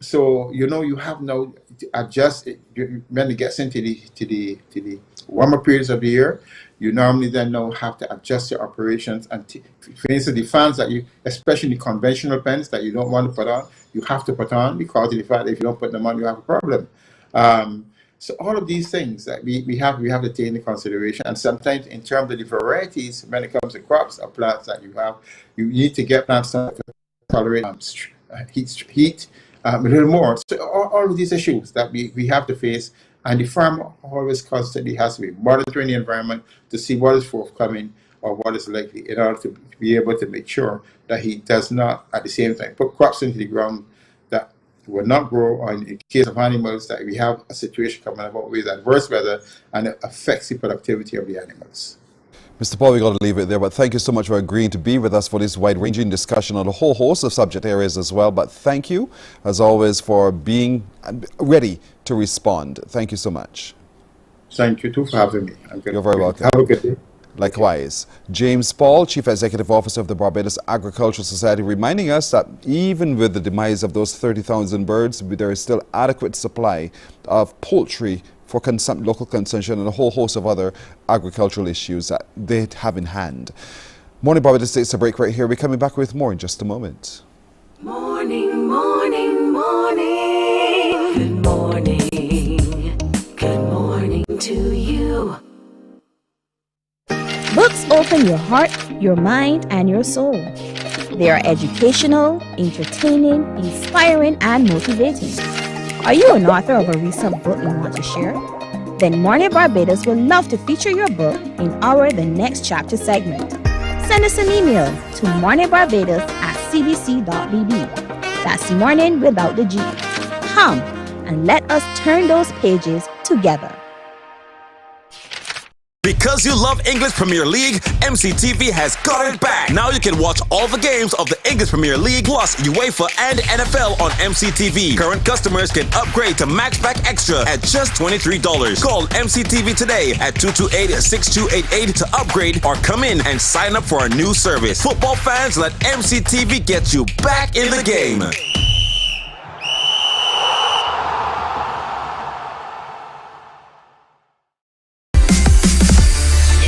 So you have now to adjust it when it gets into the warmer periods of the year. You normally then now have to adjust your operations and for instance the fans that you, especially the conventional pens that you don't want to put on, you have to put on because of the fact that if you don't put them on, you have a problem. So all of these things that we have to take into consideration, and sometimes in terms of the varieties, when it comes to crops or plants that you have, you need to get plants to tolerate heat a little more. So all of these issues that we have to face, and the farmer always constantly has to be monitoring the environment to see what is forthcoming or what is likely in order to be able to make sure that he does not at the same time put crops into the ground that will not grow, or in the case of animals that we have a situation coming about with adverse weather and it affects the productivity of the animals. Mr. Paul, we've got to leave it there, but thank you so much for agreeing to be with us for this wide-ranging discussion on a whole host of subject areas as well. But thank you, as always, for being ready to respond. Thank you so much. Thank you, too, for having me. You're very welcome. Have a good day. Likewise. James Paul, Chief Executive Officer of the Barbados Agricultural Society, reminding us that even with the demise of those 30,000 birds, there is still adequate supply of poultry for local consumption and a whole host of other agricultural issues that they have in hand. Morning Barbados takes a break right here. We're coming back with more in just a moment. Morning, morning, morning. Good morning. Good morning to you. Books open your heart, your mind, and your soul. They are educational, entertaining, inspiring, and motivating. Are you an author of a recent book you want to share? Then Mornin Barbados would love to feature your book in our The Next Chapter segment. Send us an email to morninbarbados@cbc.bb. That's morning without the G. Come and let us turn those pages together. Because you love English Premier League, MCTV has got it back. Now you can watch all the games of the English Premier League plus UEFA and NFL on MCTV. Current customers can upgrade to Maxback Extra at just $23. Call MCTV today at 228-6288 to upgrade or come in and sign up for our new service. Football fans, let MCTV get you back in the game.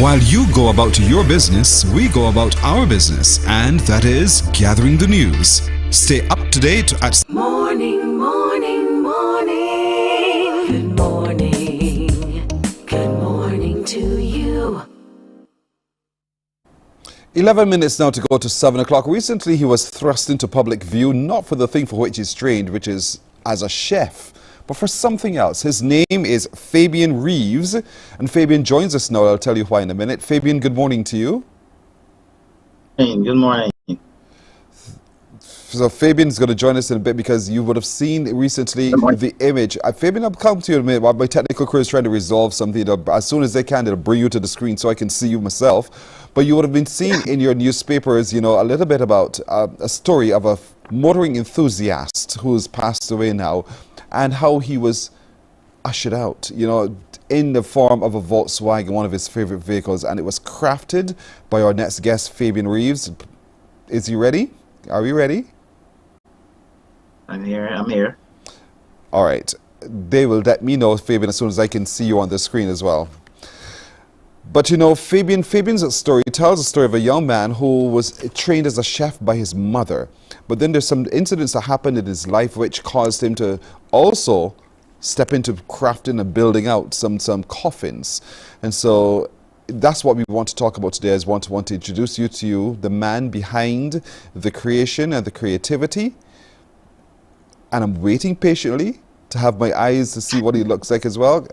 While you go about your business, we go about our business, and that is gathering the news. Stay up to date at Morning, morning, morning. Good morning. Good morning to you. 11 minutes now to go to 7 o'clock. Recently, he was thrust into public view, not for the thing for which he's trained, which is as a chef, but for something else. His name is Fabian Reeves, and Fabian joins us now. I'll tell you why in a minute. Fabian, good morning to you. Hey, good morning. So Fabian's going to join us in a bit because you would have seen recently the image. Fabian, I'll come to you in a minute while my technical crew is trying to resolve something. As soon as they can, they'll bring you to the screen so I can see you myself. But you would have been seeing in your newspapers, a little bit about a story of a motoring enthusiast who's passed away now, and how he was ushered out, in the form of a Volkswagen, one of his favorite vehicles, and it was crafted by our next guest, Fabian Reeves. Is he ready? Are we ready? I'm here. All right. They will let me know, Fabian, as soon as I can see you on the screen as well. But Fabian's story tells a story of a young man who was trained as a chef by his mother. But then there's some incidents that happened in his life which caused him to also step into crafting and building out some coffins. And so that's what we want to talk about today. I want to introduce you to the man behind the creation and the creativity. And I'm waiting patiently to have my eyes to see what he looks like as well.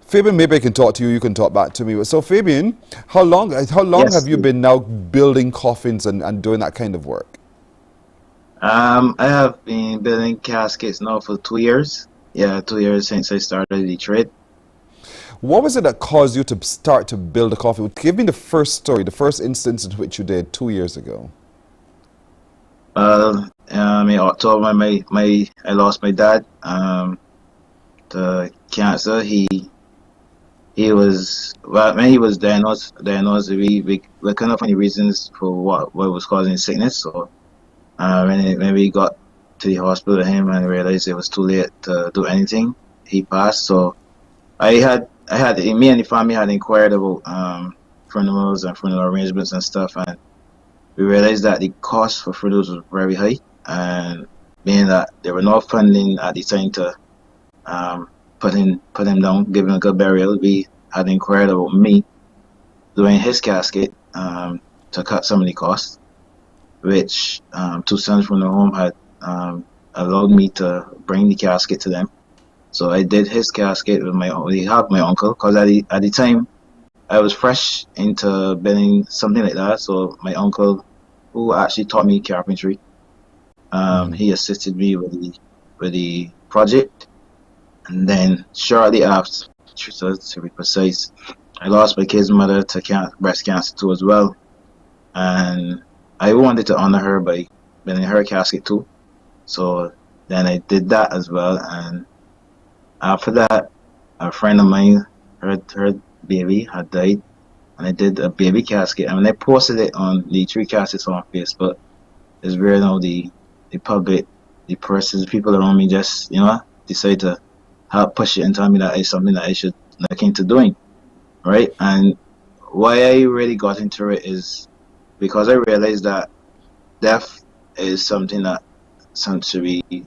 Fabian, maybe I can talk to you, you can talk back to me. So Fabian, how long yes, have you been now building coffins and doing that kind of work? I have been building caskets now for 2 years. Yeah, 2 years since I started the trade. What was it that caused you to start to build a coffin? Give me the first story, the first instance in which you did 2 years ago. In October, I lost my dad to cancer. He he was, well, when he was diagnosed, we couldn't find any reasons for what was causing sickness. So when we got to the hospital with him and realized it was too late to do anything, he passed. So me and the family had inquired about funerals and funeral arrangements and stuff, and we realized that the cost for funerals was very high, and being that there were no funding at the time to put him down, give him a good burial, we had inquired about me doing his casket to cut some of the costs, which two sons from the home had allowed me to bring the casket to them. So I did his casket with my uncle, because at the time I was fresh into building something like that. So my uncle, who actually taught me carpentry, he assisted me with the project. And then shortly after, to be precise, I lost my kid's mother to breast cancer too as well. And I wanted to honor her by building her casket too. So then I did that as well. And after that, a friend of mine, her baby had died, and I did a baby casket. And when I posted it on the 3 caskets on Facebook, it's where now the public, the persons, people around me just, decide to help push it and tell me that it's something that I should look into doing, right? And why I really got into it is because I realized that death is something that should be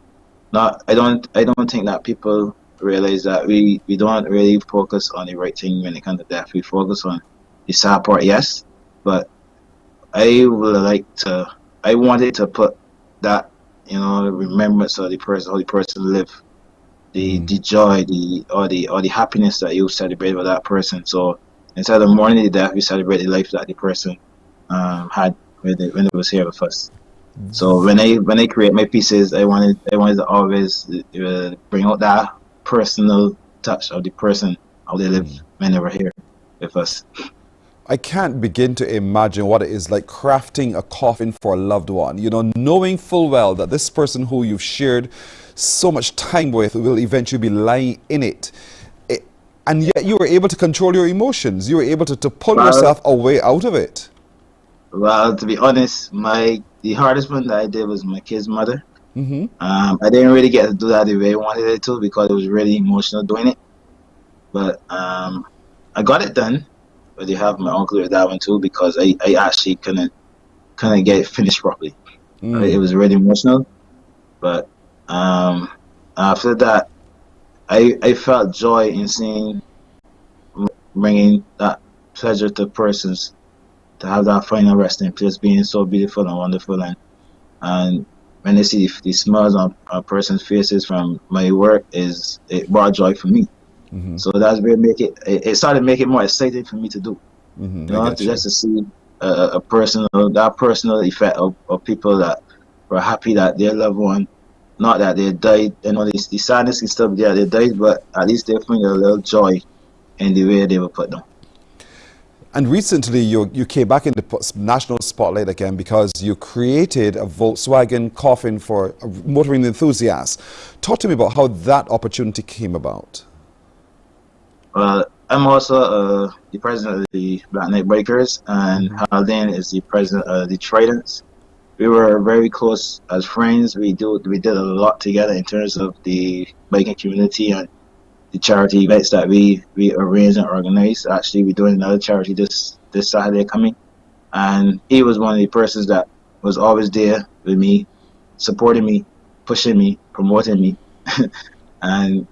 not. I don't think that people realize that we don't really focus on the right thing when it comes to death. We focus on the sad part, yes, but I wanted to put that, remembrance of the person, how the person lived, the joy, or the happiness that you celebrate with that person. So instead of mourning the death, we celebrate the life that the person had when it was here with us. So when I create my pieces, I wanted to always bring out that personal touch of the person, how they live when they were here with us. I can't begin to imagine what it is like crafting a coffin for a loved one, knowing full well that this person who you've shared so much time with will eventually be lying in it. And yet you were able to control your emotions. You were able to pull yourself away out of it. Well, to be honest, the hardest one that I did was my kid's mother. I didn't really get to do that the way I wanted it to, because it was really emotional doing it. But I got it done. But you have my uncle with that one too, because I actually couldn't get it finished properly. It was really emotional. But after that, I felt joy in seeing, bringing that pleasure to persons, to have that final resting place being so beautiful and wonderful, and when they see the smiles on a person's faces from my work, it brought joy for me. So that's where it started making it more exciting for me to do. Just to see a personal effect of people that were happy that their loved one, not that they died. The sadness and stuff, yeah, they died, but at least they find a little joy in the way they were put down. And recently you came back in the national spotlight again because you created a Volkswagen coffin for motoring enthusiasts. Talk to me about how that opportunity came about. Well, I'm also the president of the Black Knight Bikers, and Haldane is the president of the Tridents. We were very close as friends. We did a lot together in terms of the biking community and the charity events that we arrange and organize. Actually, we're doing another charity this Saturday coming, and he was one of the persons that was always there with me, supporting me, pushing me, promoting me. And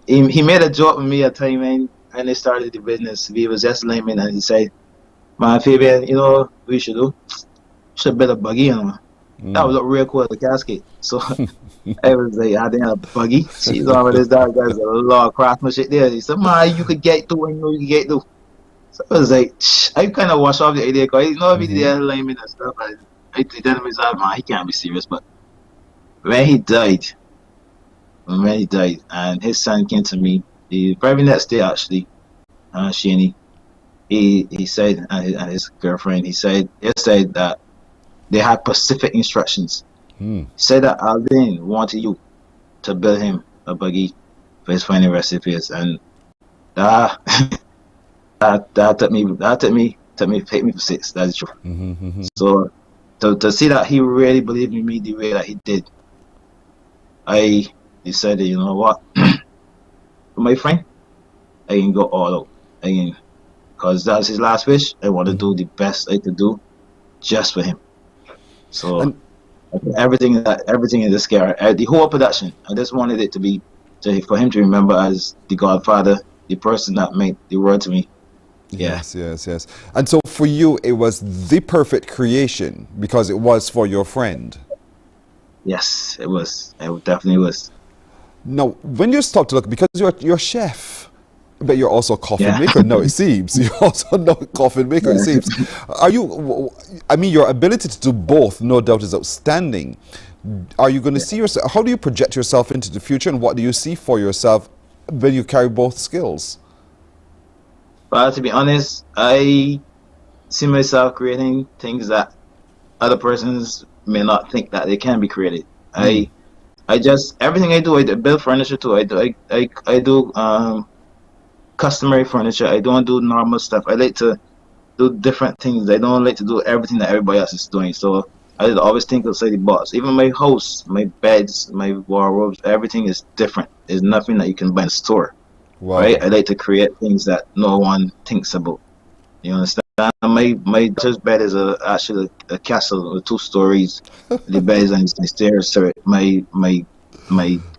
he made a joke with me at time when they started the business. We was just layman, and he said, "Man, Fabian, we should do? Should build a buggy, That would look real cool as a casket." So I was like, I didn't have a buggy. She's on with this dog. There's a lot of craftsmanship there. He said, "Man, you could get through and you could get through." So I was like, I kind of washed off the idea, because if he did layman and stuff, I did myself, man, he can't be serious. But when he died, and his son came to me the very next day, actually, Shani, he said, and his girlfriend, he said that they had specific instructions. He said that Haldane wanted you to build him a buggy for his final recipes, and that took me for 6. That's true. So to see that he really believed in me the way that he did, I decided, you know what, for my friend, I can go all out. Because that's his last wish. I want to do the best I could do just for him. So everything in this scare, the whole production, I just wanted it to be for him to remember as the Godfather, the person that made the world to me. Yeah. Yes. And so for you, it was the perfect creation because it was for your friend. Yes, it was. It definitely was. Now, when you start to look, because you're a chef, but you're also a coffin maker now, it seems. You're also a coffin maker, it seems. Your ability to do both, no doubt, is outstanding. Are you going to see yourself, how do you project yourself into the future, and what do you see for yourself when you carry both skills? Well, to be honest, I see myself creating things that other persons may not think that they can be created. I just, everything I do, I build furniture too. I do customary furniture. I don't do normal stuff. I like to do different things. I don't like to do everything that everybody else is doing. So I always think outside the box. Even my house, my beds, my wardrobes, everything is different. There's nothing that you can buy in the store. Wow. Right? I like to create things that no one thinks about. You understand? My daughter's bed is actually a castle with 2 stories. The bed is on the stairs. So my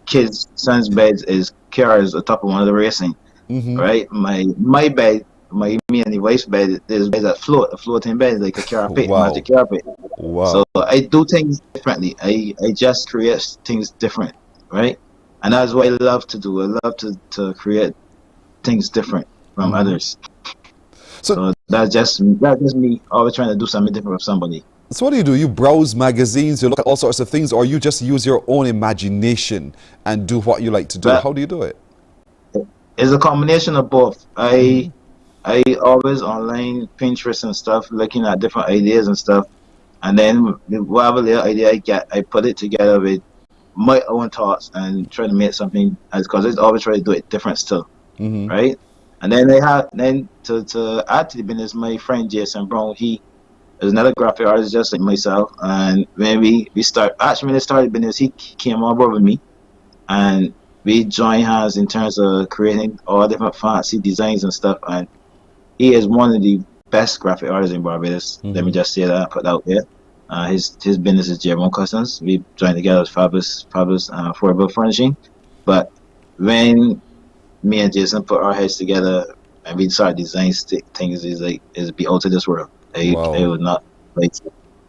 kid's son's bed is cars atop of one of the racing. Right? My bed, me and the wife's bed, there's beds that float. A floating bed is like a carpet, magic carpet. Wow. So I do things differently. I just create things different, right? And that's what I love to do. I love to create things different from others. So that's just me always trying to do something different with somebody. So what do? You browse magazines, you look at all sorts of things, or you just use your own imagination and do what you like to do? How do you do it? It's a combination of both. I always online Pinterest and stuff, looking at different ideas and stuff, and then whatever little idea I get, I put it together with my own thoughts and try to make something. Because I always try to do it different still, right? And then to add to the business, my friend Jason Brown, he is another graphic artist just like myself, and when when I started business, he came on board with me, and we joined hands in terms of creating all different fancy designs and stuff. And he is one of the best graphic artists in Barbados. Let me just say that, put out there. His business is J1 Customs. We joined together as Fabulous Affordable Furnishing. But when me and Jason put our heads together and we started designing things, is be out of this world. I would not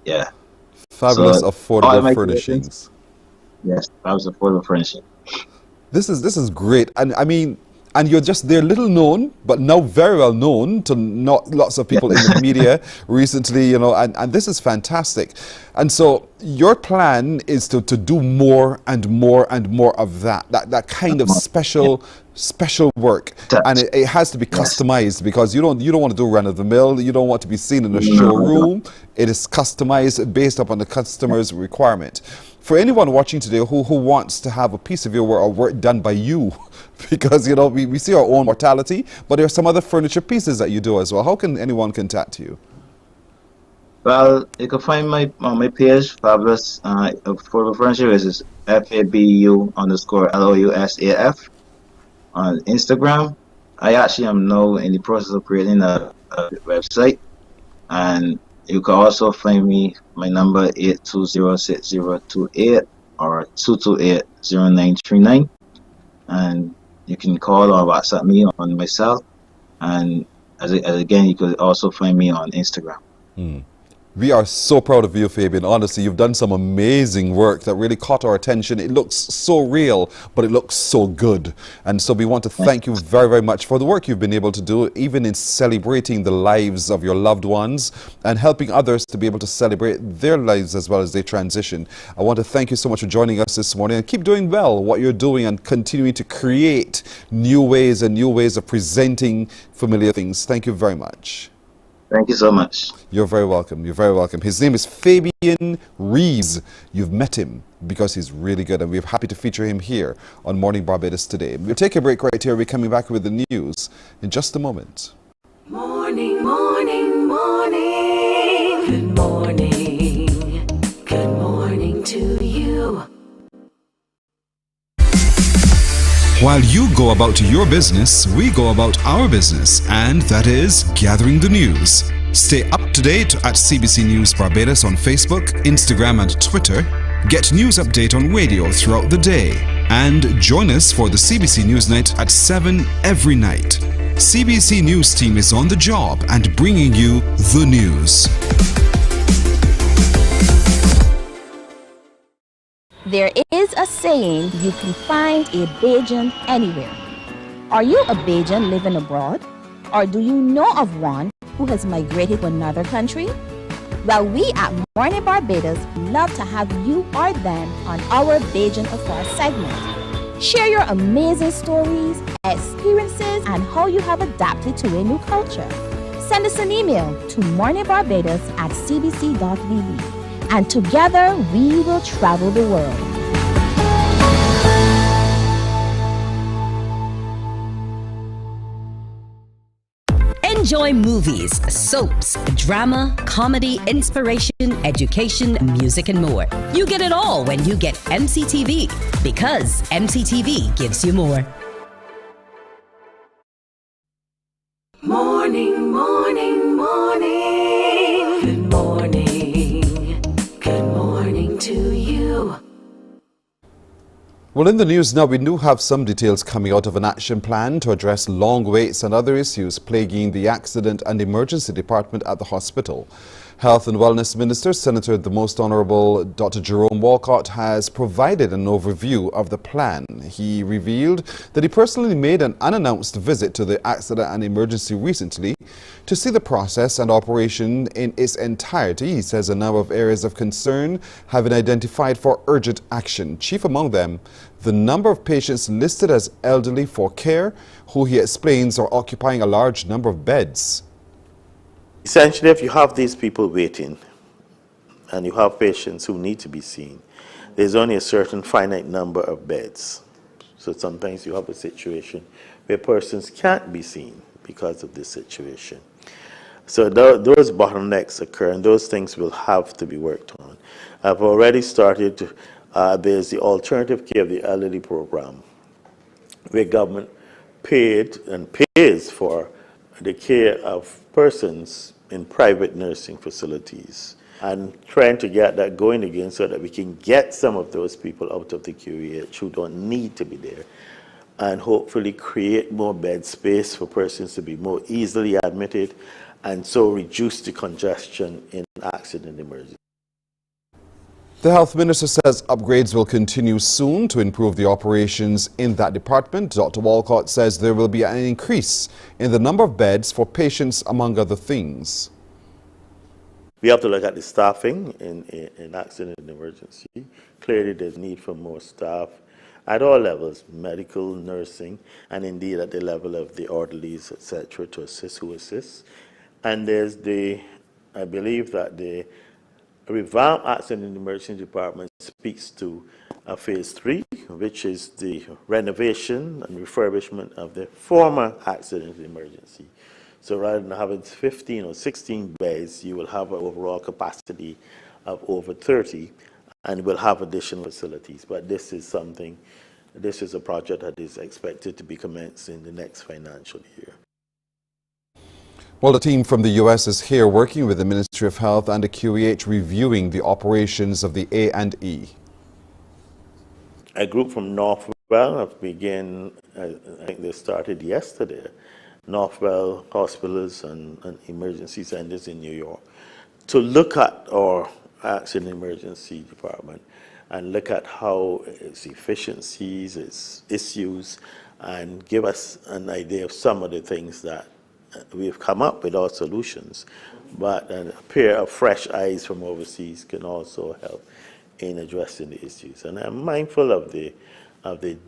yeah. Fabulous Affordable Furnishings. Yes, Fabulous Affordable Furnishing. This is great, and and they're little known, but now very well known to lots of people in the media recently, and this is fantastic. And so your plan is to do more and more and more of that kind of special work, and it has to be customized, because you don't want to do run of the mill. You don't want to be seen in a showroom. It is customized based upon the customer's requirement. For anyone watching today who wants to have a piece of your work or work done by you, because we see our own mortality, but there are some other furniture pieces that you do as well. How can anyone contact you? Well, you can find on my page, Fabulous Affordable Furniture, which is FABU_LOUSAF on Instagram. I actually am now in the process of creating a website, and you can also find me, my number 8206028 or 2280939, and you can call or WhatsApp me on myself, and again, you could also find me on Instagram. We are so proud of you, Fabian. Honestly, you've done some amazing work that really caught our attention. It looks so real, but it looks so good. And so we want to thank you very, very much for the work you've been able to do, even in celebrating the lives of your loved ones and helping others to be able to celebrate their lives as well as they transition. I want to thank you so much for joining us this morning, and keep doing well what you're doing and continuing to create new ways of presenting familiar things. Thank you very much. Thank you so much. You're very welcome. You're very welcome. His name is Fabian Reeves. You've met him because he's really good, and we're happy to feature him here on Morning Barbados today. We'll take a break right here. We're coming back with the news in just a moment. Morning, morning, morning. Good morning. Good morning to you. While you go about your business, we go about our business, and that is gathering the news. Stay up to date at CBC News Barbados on Facebook, Instagram and Twitter. Get news update on radio throughout the day. And join us for the CBC News Night at 7 every night. CBC News team is on the job and bringing you the news. There is a saying, you can find a Bajan anywhere. Are you a Bajan living abroad? Or do you know of one who has migrated to another country? Well, we at Mornin Barbados love to have you or them on our Bajan Affairs segment. Share your amazing stories, experiences, and how you have adapted to a new culture. Send us an email to morninbarbados@cbc.vb. And together we will travel the world. Enjoy movies, soaps, drama, comedy, inspiration, education, music, and more. You get it all when you get MCTV, because MCTV gives you more. Morning, morning, morning. Good morning. Good morning to you. Well, in the news now, we do have some details coming out of an action plan to address long waits and other issues plaguing the Accident and Emergency Department at the hospital. Health and Wellness Minister, Senator the Most Honourable Dr. Jerome Walcott, has provided an overview of the plan. He revealed that he personally made an unannounced visit to the Accident and Emergency recently to see the process and operation in its entirety. He says a number of areas of concern have been identified for urgent action. Chief among them, the number of patients listed as elderly for care, who he explains are occupying a large number of beds. Essentially, if you have these people waiting and you have patients who need to be seen, there's only a certain finite number of beds. So sometimes you have a situation where persons can't be seen because of this situation. So those bottlenecks occur, and those things will have to be worked on. I've already started, there's the Alternative Care of the Elderly program, where government paid and pays for the care of persons in private nursing facilities, and trying to get that going again so that we can get some of those people out of the QEH who don't need to be there, and hopefully create more bed space for persons to be more easily admitted, and so reduce the congestion in accident emergency. The Health Minister says upgrades will continue soon to improve the operations in that department. Dr. Walcott says there will be an increase in the number of beds for patients, among other things. We have to look at the staffing in accident and emergency. Clearly there's need for more staff at all levels, medical, nursing, and indeed at the level of the orderlies, etc., to assist who assists. And there's I believe that the revamped accident and emergency department speaks to phase 3, which is the renovation and refurbishment of the former accident and emergency. So rather than having 15 or 16 beds, you will have an overall capacity of over 30, and will have additional facilities. But this is a project that is expected to be commenced in the next financial year. Well, the team from the U.S. is here working with the Ministry of Health and the QEH, reviewing the operations of the A&E. A group from Northwell have begun, I think they started yesterday, Northwell hospitals and emergency centers in New York, to look at our accident emergency department and look at how its efficiencies, its issues, and give us an idea of some of the things that we've come up with, our solutions. But a pair of fresh eyes from overseas can also help in addressing the issues. And I'm mindful of the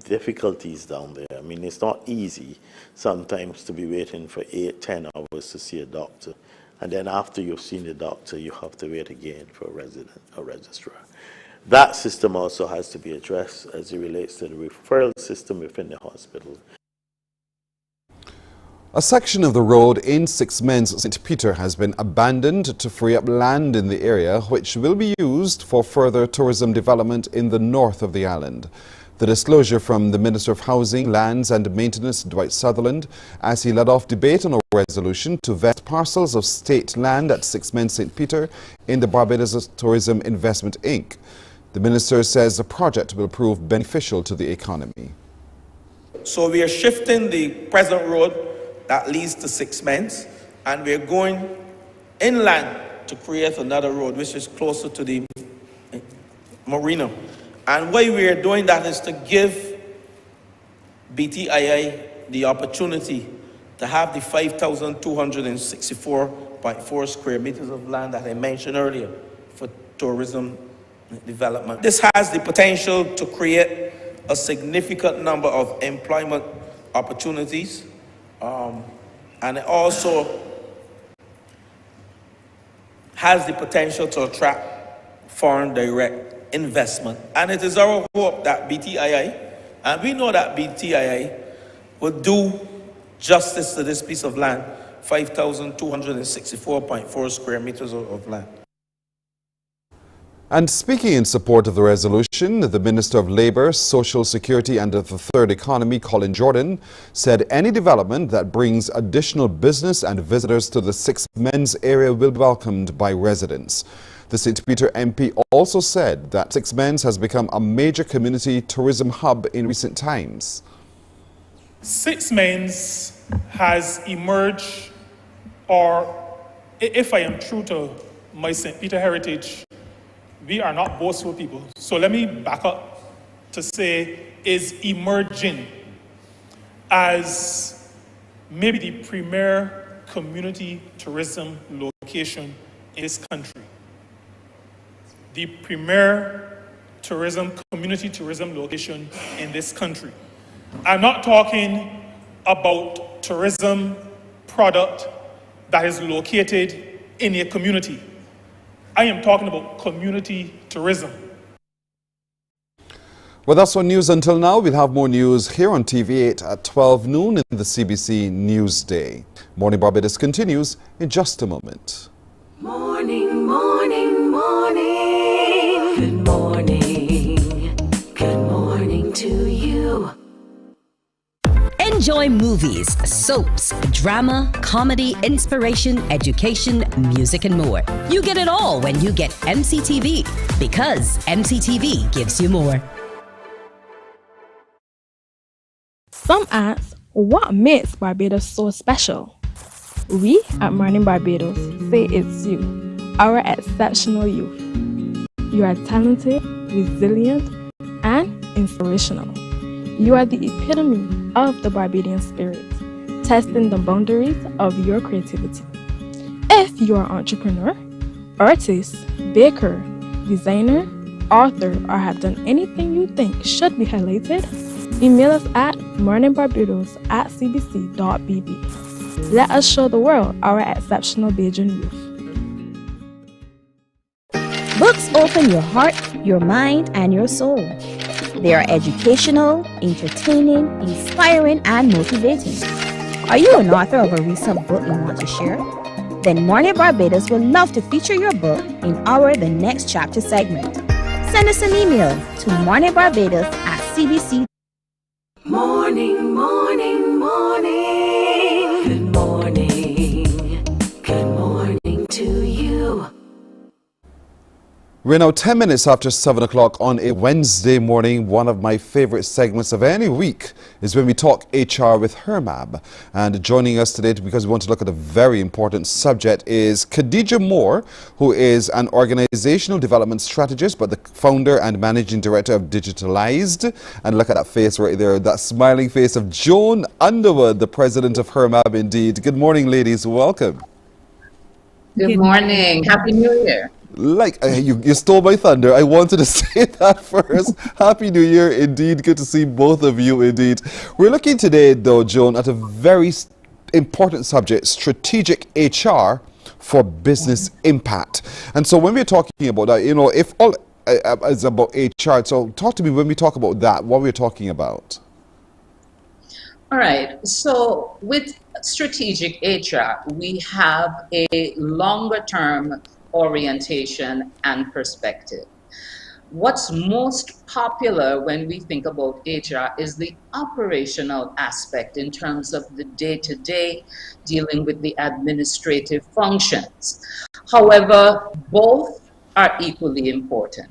difficulties down there. I mean, it's not easy sometimes to be waiting for 8-10 hours to see a doctor, and then after you've seen the doctor, you have to wait again for a resident or registrar. That system also has to be addressed as it relates to the referral system within the hospital. A section of the road in Six Men's St. Peter has been abandoned to free up land in the area, which will be used for further tourism development in the north of the island. The disclosure from the Minister of Housing, Lands and Maintenance, Dwight Sutherland, as he led off debate on a resolution to vest parcels of state land at Six Men's St. Peter in the Barbados Tourism Investment Inc. The minister says the project will prove beneficial to the economy. So we are shifting the present road that leads to Six Men's, and we're going inland to create another road which is closer to the marina. And why we are doing that is to give BTII the opportunity to have the 5,264.4 square meters of land that I mentioned earlier for tourism development. This has the potential to create a significant number of employment opportunities, and it also has the potential to attract foreign direct investment. And it is our hope that BTII, and we know that BTII, will do justice to this piece of land, 5,264.4 square meters of land. And speaking in support of the resolution, the Minister of Labour, Social Security and the Third Economy, Colin Jordan, said any development that brings additional business and visitors to the Six Men's area will be welcomed by residents. The St. Peter MP also said that Six Men's has become a major community tourism hub in recent times. Six Men's has emerged, or if I am true to my St. Peter heritage, we are not boastful people. So let me back up to say is emerging as maybe the premier community tourism location in this country. The premier community tourism location in this country. I'm not talking about tourism product that is located in a community. I am talking about community tourism. Well, that's our news until now. We'll have more news here on TV8 at 12 noon in the CBC News Day. Morning Barbados continues in just a moment. Morning, morning, morning. Good morning. Good morning to you. Enjoy movies, soaps, drama, comedy, inspiration, education, music, and more. You get it all when you get MCTV, because MCTV gives you more. Some ask, what makes Barbados so special? We at Mornin Barbados say it's you, our exceptional youth. You are talented, resilient, and inspirational. You are the epitome of the Barbadian spirit, testing the boundaries of your creativity. If you are an entrepreneur, artist, baker, designer, author, or have done anything you think should be highlighted, email us at morninbarbados@cbc.bb. Let us show the world our exceptional Bajan youth. Books open your heart, your mind, and your soul. They are educational, entertaining, inspiring, and motivating. Are you an author of a recent book you want to share? Then Mornin Barbados would love to feature your book in our The Next Chapter segment. Send us an email to morninbarbados@cbc. Morning, morning, morning. Good morning. Good morning to you. We're now 10 minutes after 7 o'clock on a Wednesday morning. One of my favorite segments of any week is when we talk HR with Hermab. And joining us today, because we want to look at a very important subject, is Khadija Moore, who is an organizational development strategist, but the founder and managing director of Digitalized. And look at that face right there, that smiling face of Joan Underwood, the president of Hermab indeed. Good morning, ladies. Welcome. Good morning. Happy New Year. You stole my thunder. I wanted to say that first. Happy New Year indeed. Good to see both of you indeed. We're looking today, though, Joan, at a very important subject, strategic HR for business impact. And so when we're talking about that, if all is about HR, so talk to me when we talk about that, what we're talking about. All right. So with strategic HR, we have a longer term orientation and perspective. What's most popular when we think about HR is the operational aspect in terms of the day-to-day dealing with the administrative functions. However, both are equally important.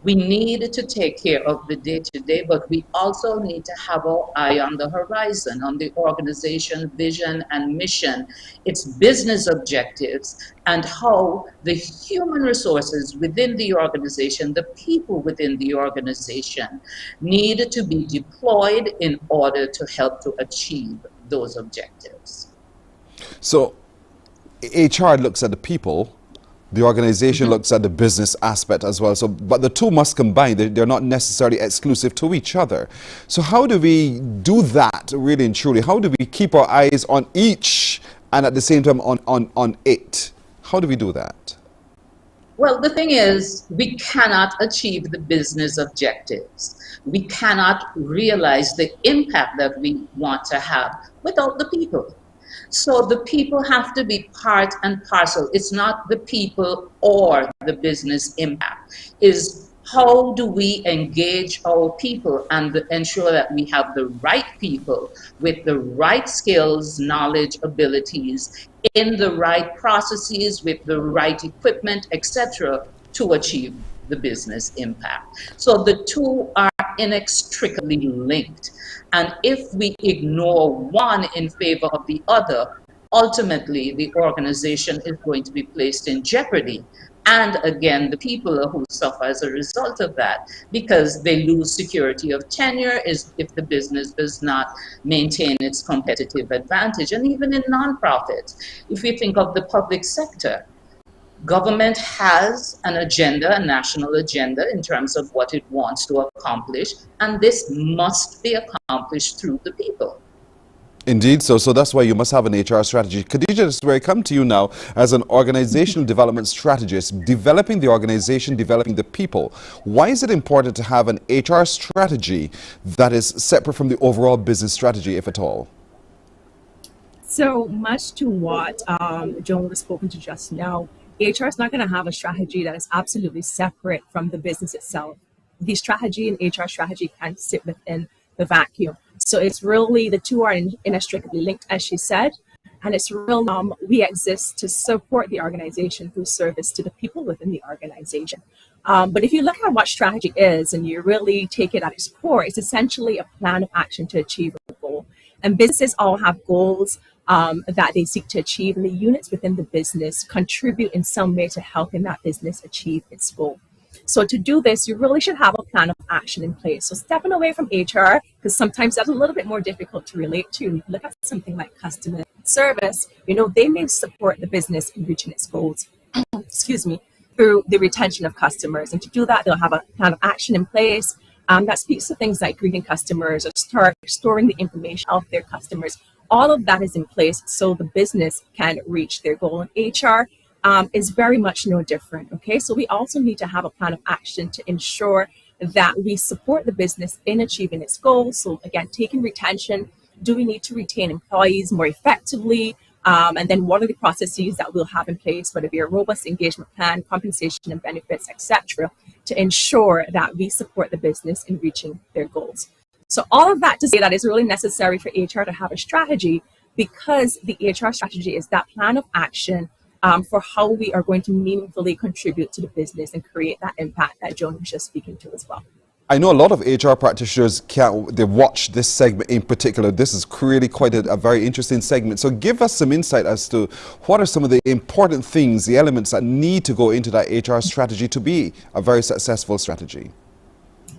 We need to take care of the day-to-day, but we also need to have our eye on the horizon, on the organization vision and mission, its business objectives, and how the human resources within the organization, the people within the organization, need to be deployed in order to help to achieve those objectives. So HR looks at the people, the organization looks at the business aspect as well. So, but the two must combine. They're not necessarily exclusive to each other. So how do we do that really and truly? How do we keep our eyes on each and at the same time on it? How do we do that? Well, the thing is, we cannot achieve the business objectives. We cannot realize the impact that we want to have without the people. So the people have to be part and parcel. It's not the people or the business impact. It's how do we engage our people and ensure that we have the right people with the right skills, knowledge, abilities, in the right processes, with the right equipment, etc., to achieve the business impact. So the two are inextricably linked. And if we ignore one in favor of the other, ultimately the organization is going to be placed in jeopardy. And again, the people who suffer as a result of that, because they lose security of tenure is if the business does not maintain its competitive advantage. And even in nonprofits, if we think of the public sector, government has an agenda, a national agenda in terms of what it wants to accomplish, and this must be accomplished through the people. Indeed, so that's why you must have an HR strategy. Khadija, this is where I come to you now as an organizational development strategist, developing the organization, developing the people. Why is it important to have an HR strategy that is separate from the overall business strategy, if at all? So much to what Joan was spoken to just now. HR is not going to have a strategy that is absolutely separate from the business itself. The strategy and HR strategy can sit within the vacuum. So it's really, the two are inextricably linked, as she said, and it's real. We exist to support the organization through service to the people within the organization. But if you look at what strategy is and you really take it at its core, it's essentially a plan of action to achieve a goal. And businesses all have goals that they seek to achieve, and the units within the business contribute in some way to helping that business achieve its goal. So to do this, you really should have a plan of action in place. So stepping away from HR, because sometimes that's a little bit more difficult to relate to. If you look at something like customer service, they may support the business in reaching its goals, excuse me, through the retention of customers. And to do that, they'll have a plan of action in place that speaks to things like greeting customers or storing the information of their customers. All of that is in place so the business can reach their goal. And HR is very much no different. Okay, so we also need to have a plan of action to ensure that we support the business in achieving its goals. So again, taking retention, do we need to retain employees more effectively? And then what are the processes that we'll have in place, whether it be a robust engagement plan, compensation and benefits, etc., to ensure that we support the business in reaching their goals. So all of that to say that it's really necessary for HR to have a strategy, because the HR strategy is that plan of action for how we are going to meaningfully contribute to the business and create that impact that Joan was just speaking to as well. I know a lot of HR practitioners they watch this segment in particular. This is really quite a very interesting segment. So give us some insight as to what are some of the important things, the elements that need to go into that HR strategy to be a very successful strategy.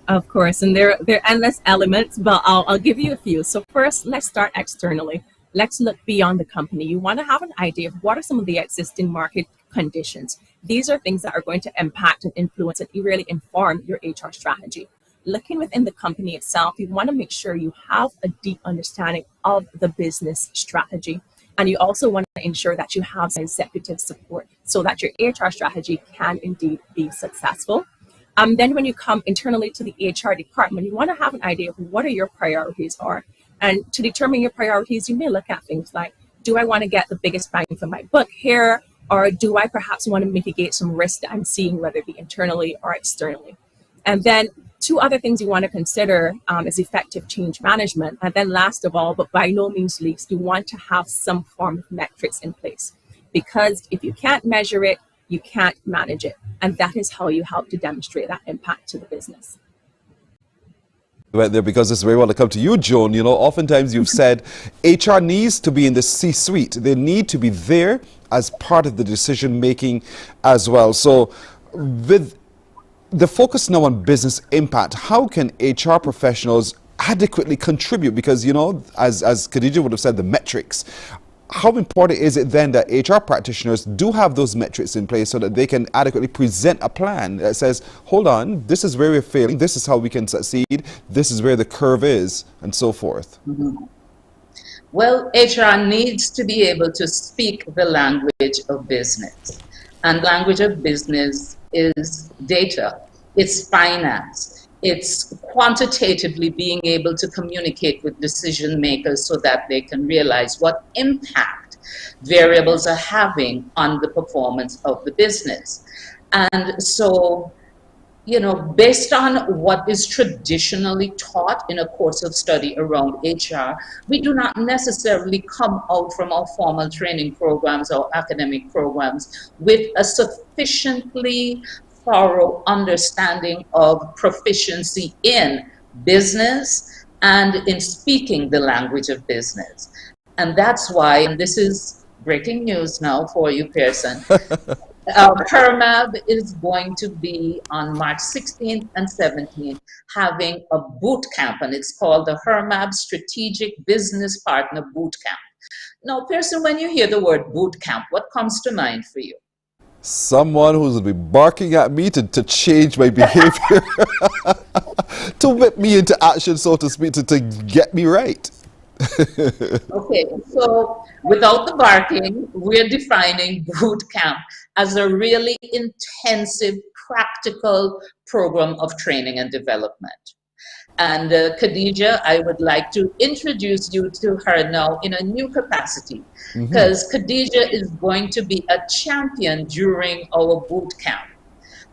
Of course, and there are endless elements, but I'll give you a few. So first, let's start externally. Let's look beyond the company. You want to have an idea of what are some of the existing market conditions. These are things that are going to impact and influence and really inform your HR strategy. Looking within the company itself, you want to make sure you have a deep understanding of the business strategy. And you also want to ensure that you have executive support so that your HR strategy can indeed be successful. Then when you come internally to the HR department, you want to have an idea of what are your priorities are. And to determine your priorities, you may look at things like, do I want to get the biggest bang for my buck here? Or do I perhaps want to mitigate some risk that I'm seeing, whether it be internally or externally? And then two other things you want to consider is effective change management. And then last of all, but by no means least, you want to have some form of metrics in place. Because if you can't measure it, you can't manage it. And that is how you help to demonstrate that impact to the business. Right there, because it's very well to come to you, Joan. You know, oftentimes you've said HR needs to be in the C-suite. They need to be there as part of the decision making as well. So with the focus now on business impact, how can HR professionals adequately contribute? Because, you know, as Khadija would have said, the metrics. How important is it then that HR practitioners do have those metrics in place so that they can adequately present a plan that says, hold on, this is where we're failing, this is how we can succeed, this is where the curve is, and so forth? Mm-hmm. Well, HR needs to be able to speak the language of business. And language of business is data, it's finance, it's quantitatively being able to communicate with decision makers so that they can realize what impact variables are having on the performance of the business. And so, you know, based on what is traditionally taught in a course of study around HR, we do not necessarily come out from our formal training programs or academic programs with a sufficiently thorough understanding of proficiency in business and in speaking the language of business. And that's why, and this is breaking news now for you, Pearson, HERMAB is going to be on March 16th and 17th having a boot camp, and it's called the HERMAB Strategic Business Partner Boot Camp. Now, Pearson, when you hear the word boot camp, what comes to mind for you? Someone who's going to be barking at me to change my behavior, to whip me into action, so to speak, to get me right. Okay, so without the barking, we're defining boot camp as a really intensive, practical program of training and development. And Khadija, I would like to introduce you to her now in a new capacity, because Khadija is going to be a champion during our boot camp.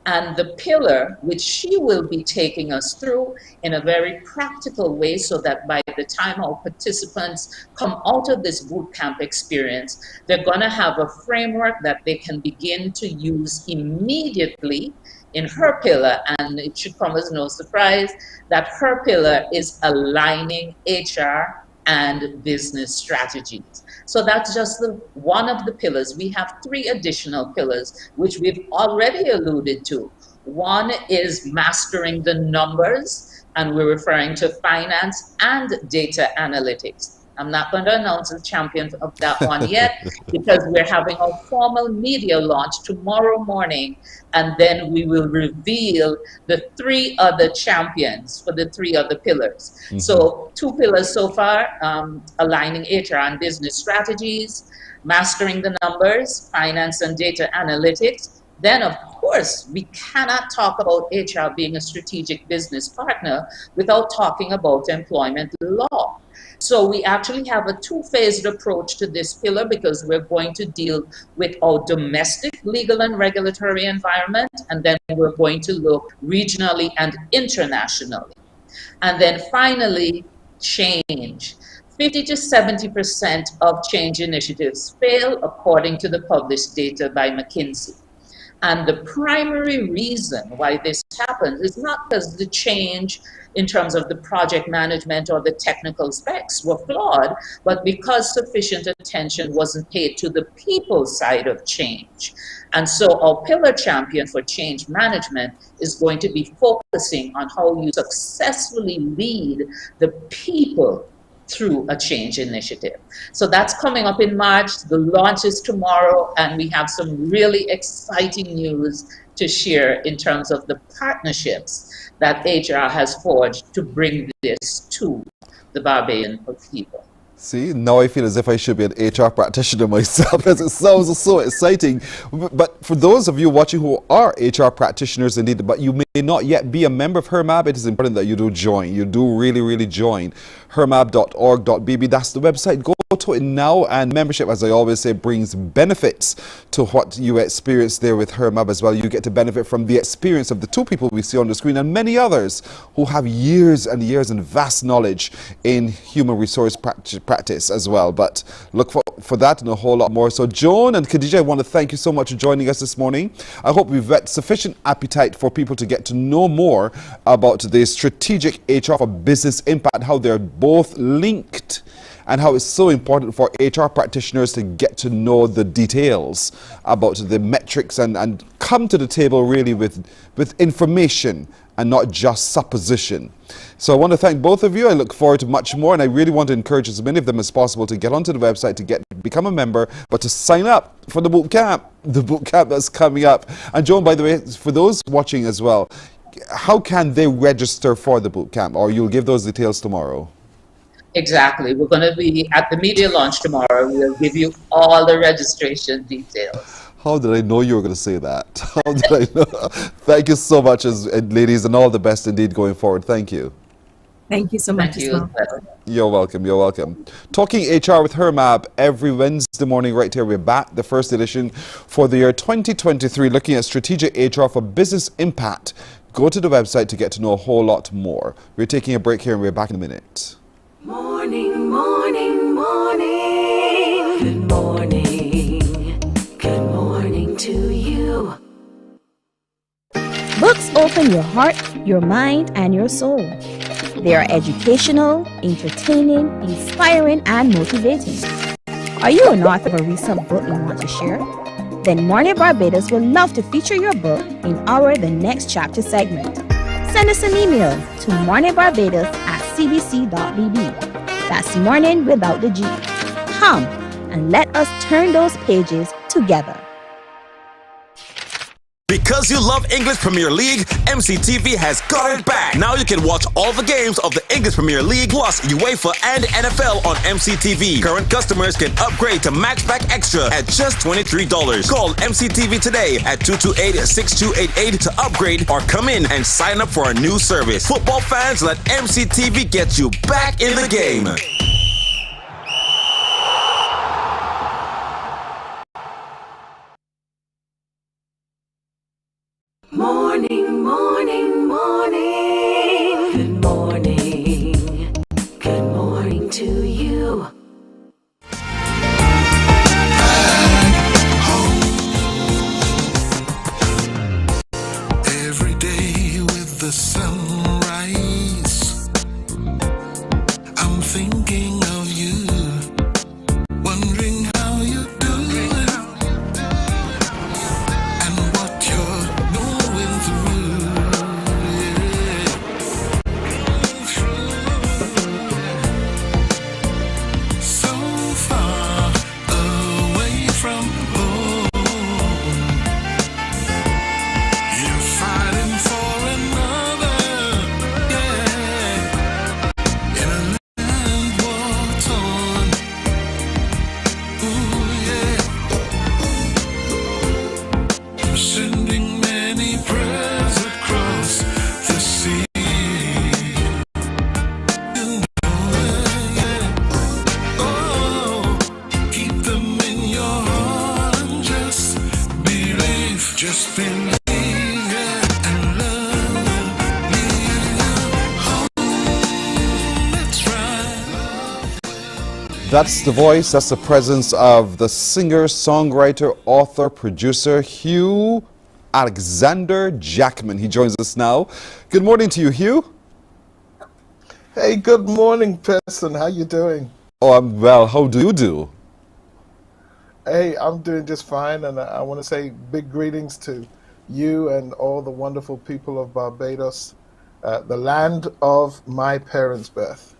And the pillar which she will be taking us through in a very practical way, so that by the time our participants come out of this boot camp experience, they're going to have a framework that they can begin to use immediately in her pillar. And it should come as no surprise that her pillar is aligning HR and business strategies. So that's just one of the pillars. We have 3 additional pillars, which we've already alluded to. One is mastering the numbers, and we're referring to finance and data analytics. I'm not going to announce the champion of that one yet, because we're having a formal media launch tomorrow morning, and then we will reveal the 3 other champions for the 3 other pillars. So 2 pillars so far, aligning HR and business strategies, mastering the numbers, finance and data analytics. Then, of course, we cannot talk about HR being a strategic business partner without talking about employment law. So we actually have a 2-phased approach to this pillar, because we're going to deal with our domestic legal and regulatory environment, and then we're going to look regionally and internationally. And then finally, change. 50 to 70% of change initiatives fail, according to the published data by McKinsey. And the primary reason why this happens is not because the change in terms of the project management or the technical specs were flawed, but because sufficient attention wasn't paid to the people side of change. And so our pillar champion for change management is going to be focusing on how you successfully lead the people through a change initiative. So that's coming up in March. The launch is tomorrow, and we have some really exciting news to share in terms of the partnerships that HR has forged to bring this to the Barbadian people. See, now I feel as if I should be an HR practitioner myself, because it sounds so exciting. But for those of you watching who are HR practitioners indeed, but you may not yet be a member of HERMAB, it is important that you do join. You do really, really join hermab.org.bb. That's the website. Go to it now, and membership, as I always say, brings benefits to what you experience there with Hermab as well. You get to benefit from the experience of the two people we see on the screen and many others who have years and years and vast knowledge in human resource practice as well. But look for that and a whole lot more. So Joan and Khadija, I want to thank you so much for joining us this morning. I hope we've got sufficient appetite for people to get to know more about the strategic HR for business impact, how they're both linked, and how it's so important for HR practitioners to get to know the details about the metrics and come to the table really with information and not just supposition. So I want to thank both of you. I look forward to much more, and I really want to encourage as many of them as possible to get onto the website to become a member, but to sign up for the boot camp that's coming up. And Joan, by the way, for those watching as well, how can they register for the boot camp, or you'll give those details tomorrow? Exactly. We're going to be at the media launch tomorrow. We'll give you all the registration details. How did I know you were going to say that? How did I know? Thank you so much, ladies, and all the best indeed going forward. Thank you. Thank you so much. Thank you. You're welcome. You're welcome. Talking HR with Hermab every Wednesday morning right here. We're back, the first edition for the year 2023, looking at strategic HR for business impact. Go to the website to get to know a whole lot more. We're taking a break here and we're back in a minute. Morning, morning, morning. Good morning. Good morning to you. Books open your heart, your mind, and your soul. They are educational, entertaining, inspiring, and motivating. Are you an author of a recent book you want to share? Then Mornin Barbados would love to feature your book in our The Next Chapter segment. Send us an email to morninbarbados@cbc.bb. That's morning without the G. Come and let us turn those pages together. Because you love English Premier League, MCTV has got it back. Now you can watch all the games of the English Premier League plus UEFA and NFL on MCTV. Current customers can upgrade to Matchback Extra at just $23. Call MCTV today at 228-6288 to upgrade or come in and sign up for a new service. Football fans, let MCTV get you back in the game. Morning, morning, morning. Good morning. Good morning to you. Every day with the sunrise, I'm thinking of you, wondering how you're doing and what you're going through. So far away from home, you're fighting for another, in a land war-torn. Ooh, yeah. I'm sending many prayers across the sea. Oh, keep them in your heart and just believe, yeah, and love me. That's right. That's the voice, that's the presence of the singer, songwriter, author, producer, Hugh Alexander Jackman. He joins us now. Good morning to you, Hugh. Hey, good morning, Pearson. How you doing? Oh, I'm well. How do you do? Hey, I'm doing just fine, and I want to say big greetings to you and all the wonderful people of Barbados, the land of my parents' birth.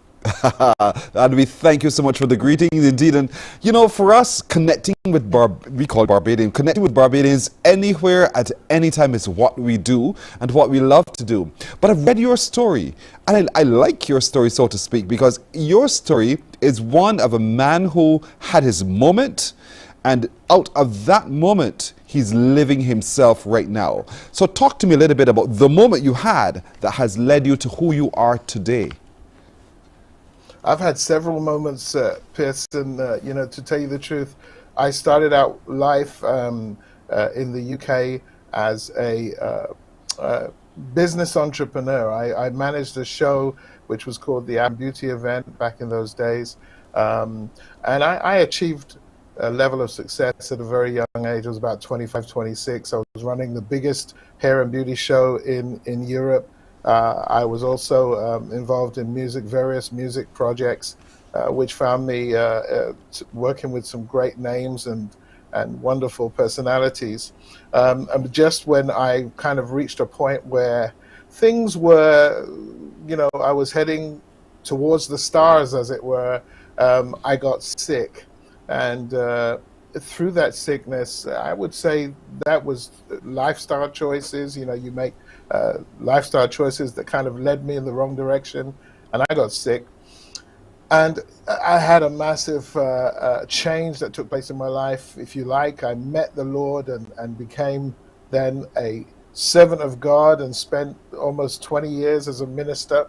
And we thank you so much for the greeting indeed. And you know, for us, connecting with we call Barbadian, connecting with Barbadians anywhere at any time is what we do and what we love to do. But I've read your story, and I like your story, so to speak, because your story is one of a man who had his moment, and out of that moment, he's living himself right now. So talk to me a little bit about the moment you had that has led you to who you are today. I've had several moments, Pearson, to tell you the truth. I started out life in the UK as a business entrepreneur. I managed a show which was called the Beauty Event back in those days. And I achieved a level of success at a very young age. I was about 25, 26. I was running the biggest hair and beauty show in Europe. I was also involved in various music projects, which found me working with some great names and wonderful personalities. And just when I kind of reached a point where things were, I was heading towards the stars, as it were, I got sick. And through that sickness, I would say that was lifestyle choices. You make lifestyle choices that kind of led me in the wrong direction, and I got sick. And I had a massive change that took place in my life, if you like. I met the Lord and became then a servant of God and spent almost 20 years as a minister.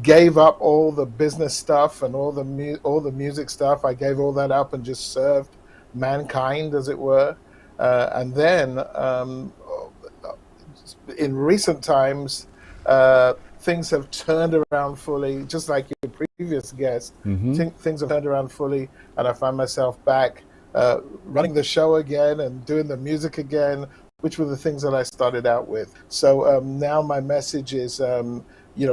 Gave up all the business stuff and all the music stuff. I gave all that up and just served mankind, as it were. And then in recent times, things have turned around fully, just like your previous guest. Things have turned around fully, and I find myself back running the show again and doing the music again, which were the things that I started out with. So now my message is,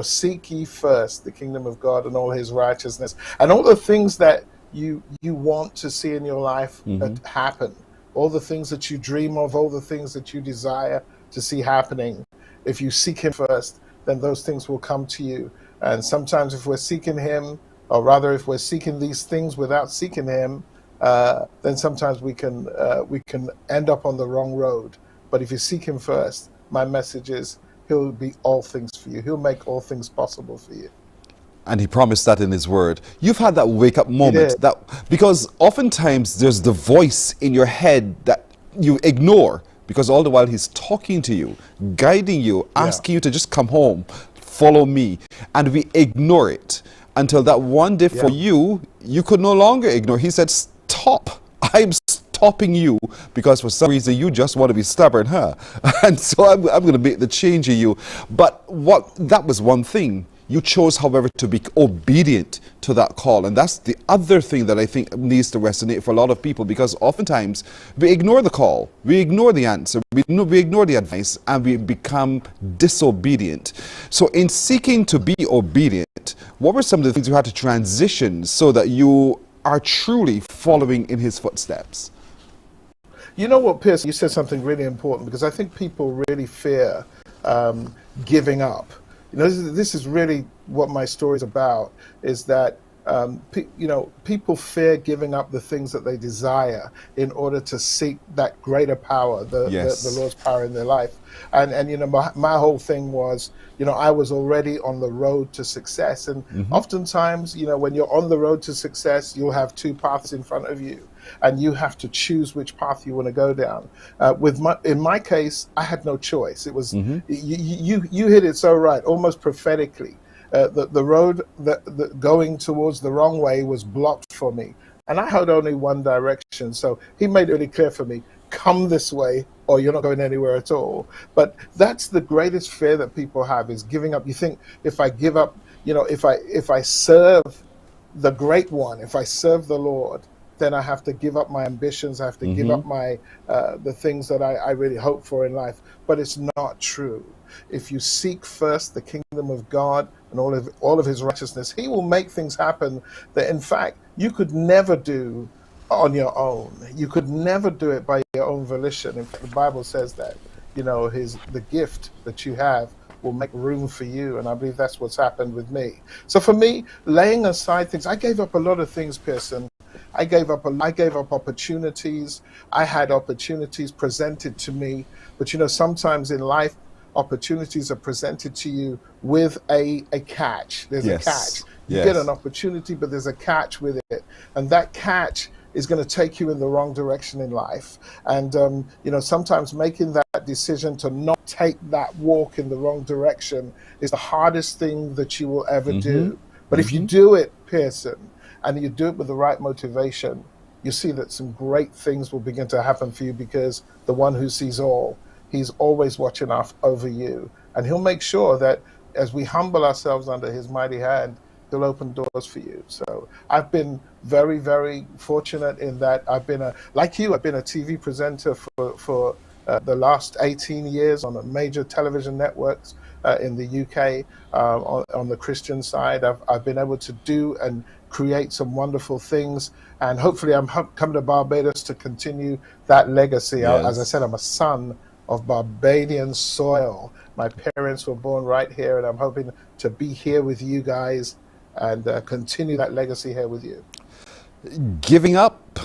seek ye first the kingdom of God and all his righteousness, and all the things that you want to see in your life happen, all the things that you dream of, all the things that you desire to see happening. If you seek him first, then those things will come to you. And sometimes if we're seeking him, or rather if we're seeking these things without seeking him, then sometimes we can end up on the wrong road. But if you seek him first, my message is, he'll be all things for you. He'll make all things possible for you. And he promised that in his word. You've had that wake-up moment, because oftentimes there's the voice in your head that you ignore, because all the while he's talking to you, guiding you, asking you to just come home, follow me. And we ignore it until that one day for you could no longer ignore. He said, stop. I'm stopping you because for some reason you just want to be stubborn, huh? And so I'm going to make the change in you. But that was one thing. You chose, however, to be obedient to that call. And that's the other thing that I think needs to resonate for a lot of people, because oftentimes we ignore the call, we ignore the answer, we ignore the advice, and we become disobedient. So in seeking to be obedient, what were some of the things you had to transition so that you are truly following in his footsteps? You know what, Pierce, you said something really important, because I think people really fear giving up. This is really what my story is about, is that, people fear giving up the things that they desire in order to seek that greater power, the Lord's power in their life. And my whole thing was, I was already on the road to success. And oftentimes, when you're on the road to success, you'll have two paths in front of you, and you have to choose which path you want to go down. In my case, I had no choice. It was you hit it so right, almost prophetically. The road that going towards the wrong way was blocked for me, and I had only one direction. So he made it really clear for me: come this way, or you're not going anywhere at all. But that's the greatest fear that people have, is giving up. You think, if I give up, if I serve the great one, if I serve the Lord, then I have to give up my ambitions. I have to give up my the things that I really hope for in life. But it's not true. If you seek first the kingdom of God and all of his righteousness, he will make things happen that, in fact, you could never do on your own. You could never do it by your own volition. In fact, the Bible says that, the gift that you have will make room for you, and I believe that's what's happened with me. So for me, laying aside things, I gave up a lot of things, Pearson. I gave up opportunities. I had opportunities presented to me, but sometimes in life, opportunities are presented to you with a catch. There's a catch. You get an opportunity, but there's a catch with it, and that catch is going to take you in the wrong direction in life. And sometimes making that decision to not take that walk in the wrong direction is the hardest thing that you will ever do. But if you do it, Pearson, and you do it with the right motivation, you see that some great things will begin to happen for you, because the one who sees all, he's always watching over you. And he'll make sure that as we humble ourselves under his mighty hand, he'll open doors for you. So I've been very, very fortunate in that I've been like you, I've been a TV presenter for the last 18 years on major television networks in the UK on the Christian side. I've been able to do and create some wonderful things, and hopefully I'm coming to Barbados to continue that legacy. Yes. As I said, I'm a son of Barbadian soil. My parents were born right here, and I'm hoping to be here with you guys and continue that legacy here with you. Giving up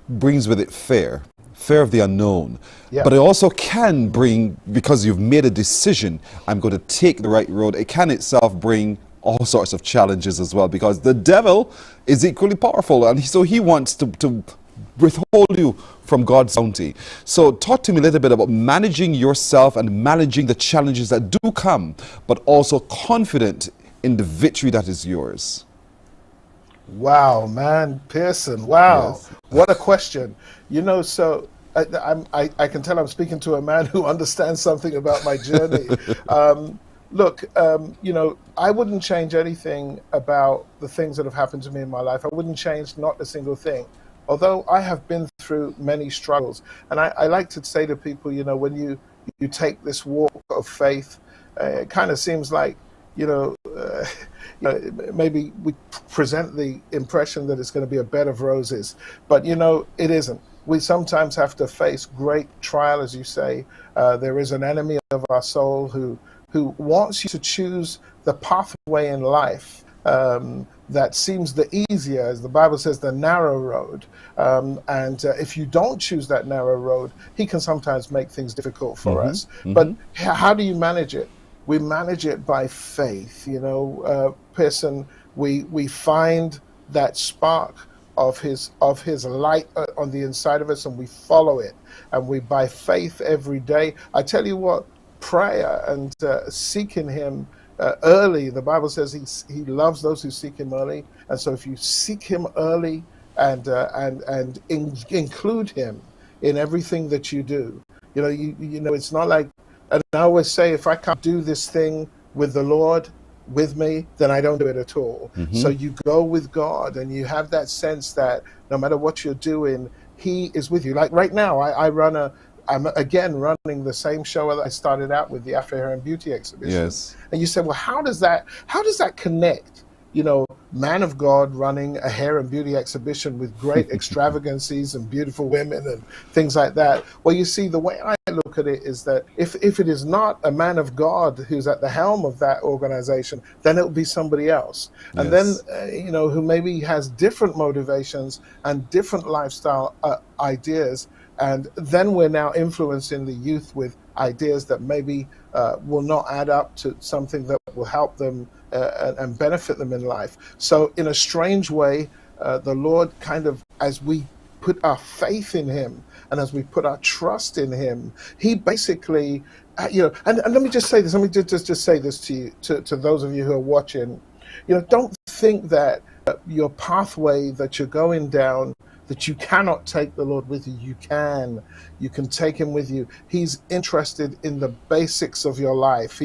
brings with it fear of the unknown. Yeah. But it also can bring, because you've made a decision, I'm going to take the right road, it can itself bring all sorts of challenges as well, because the devil is equally powerful, and so he wants to withhold you from God's bounty. So talk to me a little bit about managing yourself and managing the challenges that do come, but also confident in the victory that is yours. Wow, man, Pearson, wow. Yes. What a question. You know, so I can tell I'm speaking to a man who understands something about my journey. Look, you know, I wouldn't change anything about the things that have happened to me in my life. I wouldn't change not a single thing. Although I have been through many struggles. And I like to say to people, you know, when you take this walk of faith, it kind of seems like, you know, maybe we present the impression that it's going to be a bed of roses. But, you know, it isn't. We sometimes have to face great trial, as you say. There is an enemy of our soul who wants you to choose the pathway in life that seems the easier, as the Bible says, the narrow road. And if you don't choose that narrow road, he can sometimes make things difficult for us. But how do you manage it? We manage it by faith. You know, Pearson, we find that spark of his light on the inside of us, and we follow it, and we by faith every day. I tell you what, prayer and seeking him early, the Bible says he loves those who seek him early. And so if you seek him early and include him in everything that you do, you know, it's not like, and I always say, if I can't do this thing with the Lord with me, then I don't do it at all. So you go with God, and you have that sense that no matter what you're doing, he is with you. Like right now, I'm again running the same show that I started out with, the Afro Hair and Beauty exhibition. Yes. And you say, well, how does that connect? You know, man of God running a hair and beauty exhibition with great extravagancies and beautiful women and things like that. Well, you see, the way I look at it is that if it is not a man of God who's at the helm of that organization, then it'll be somebody else. And then, you know, who maybe has different motivations and different lifestyle ideas. And then we're now influencing the youth with ideas that maybe will not add up to something that will help them and benefit them in life. So in a strange way, the Lord kind of, as we put our faith in him and as we put our trust in him, he basically, you know, and let me just say this, let me just say this to you, to those of you who are watching, you know, don't think that your pathway that you're going down, that you cannot take the Lord with you. You can take him with you. He's interested in the basics of your life.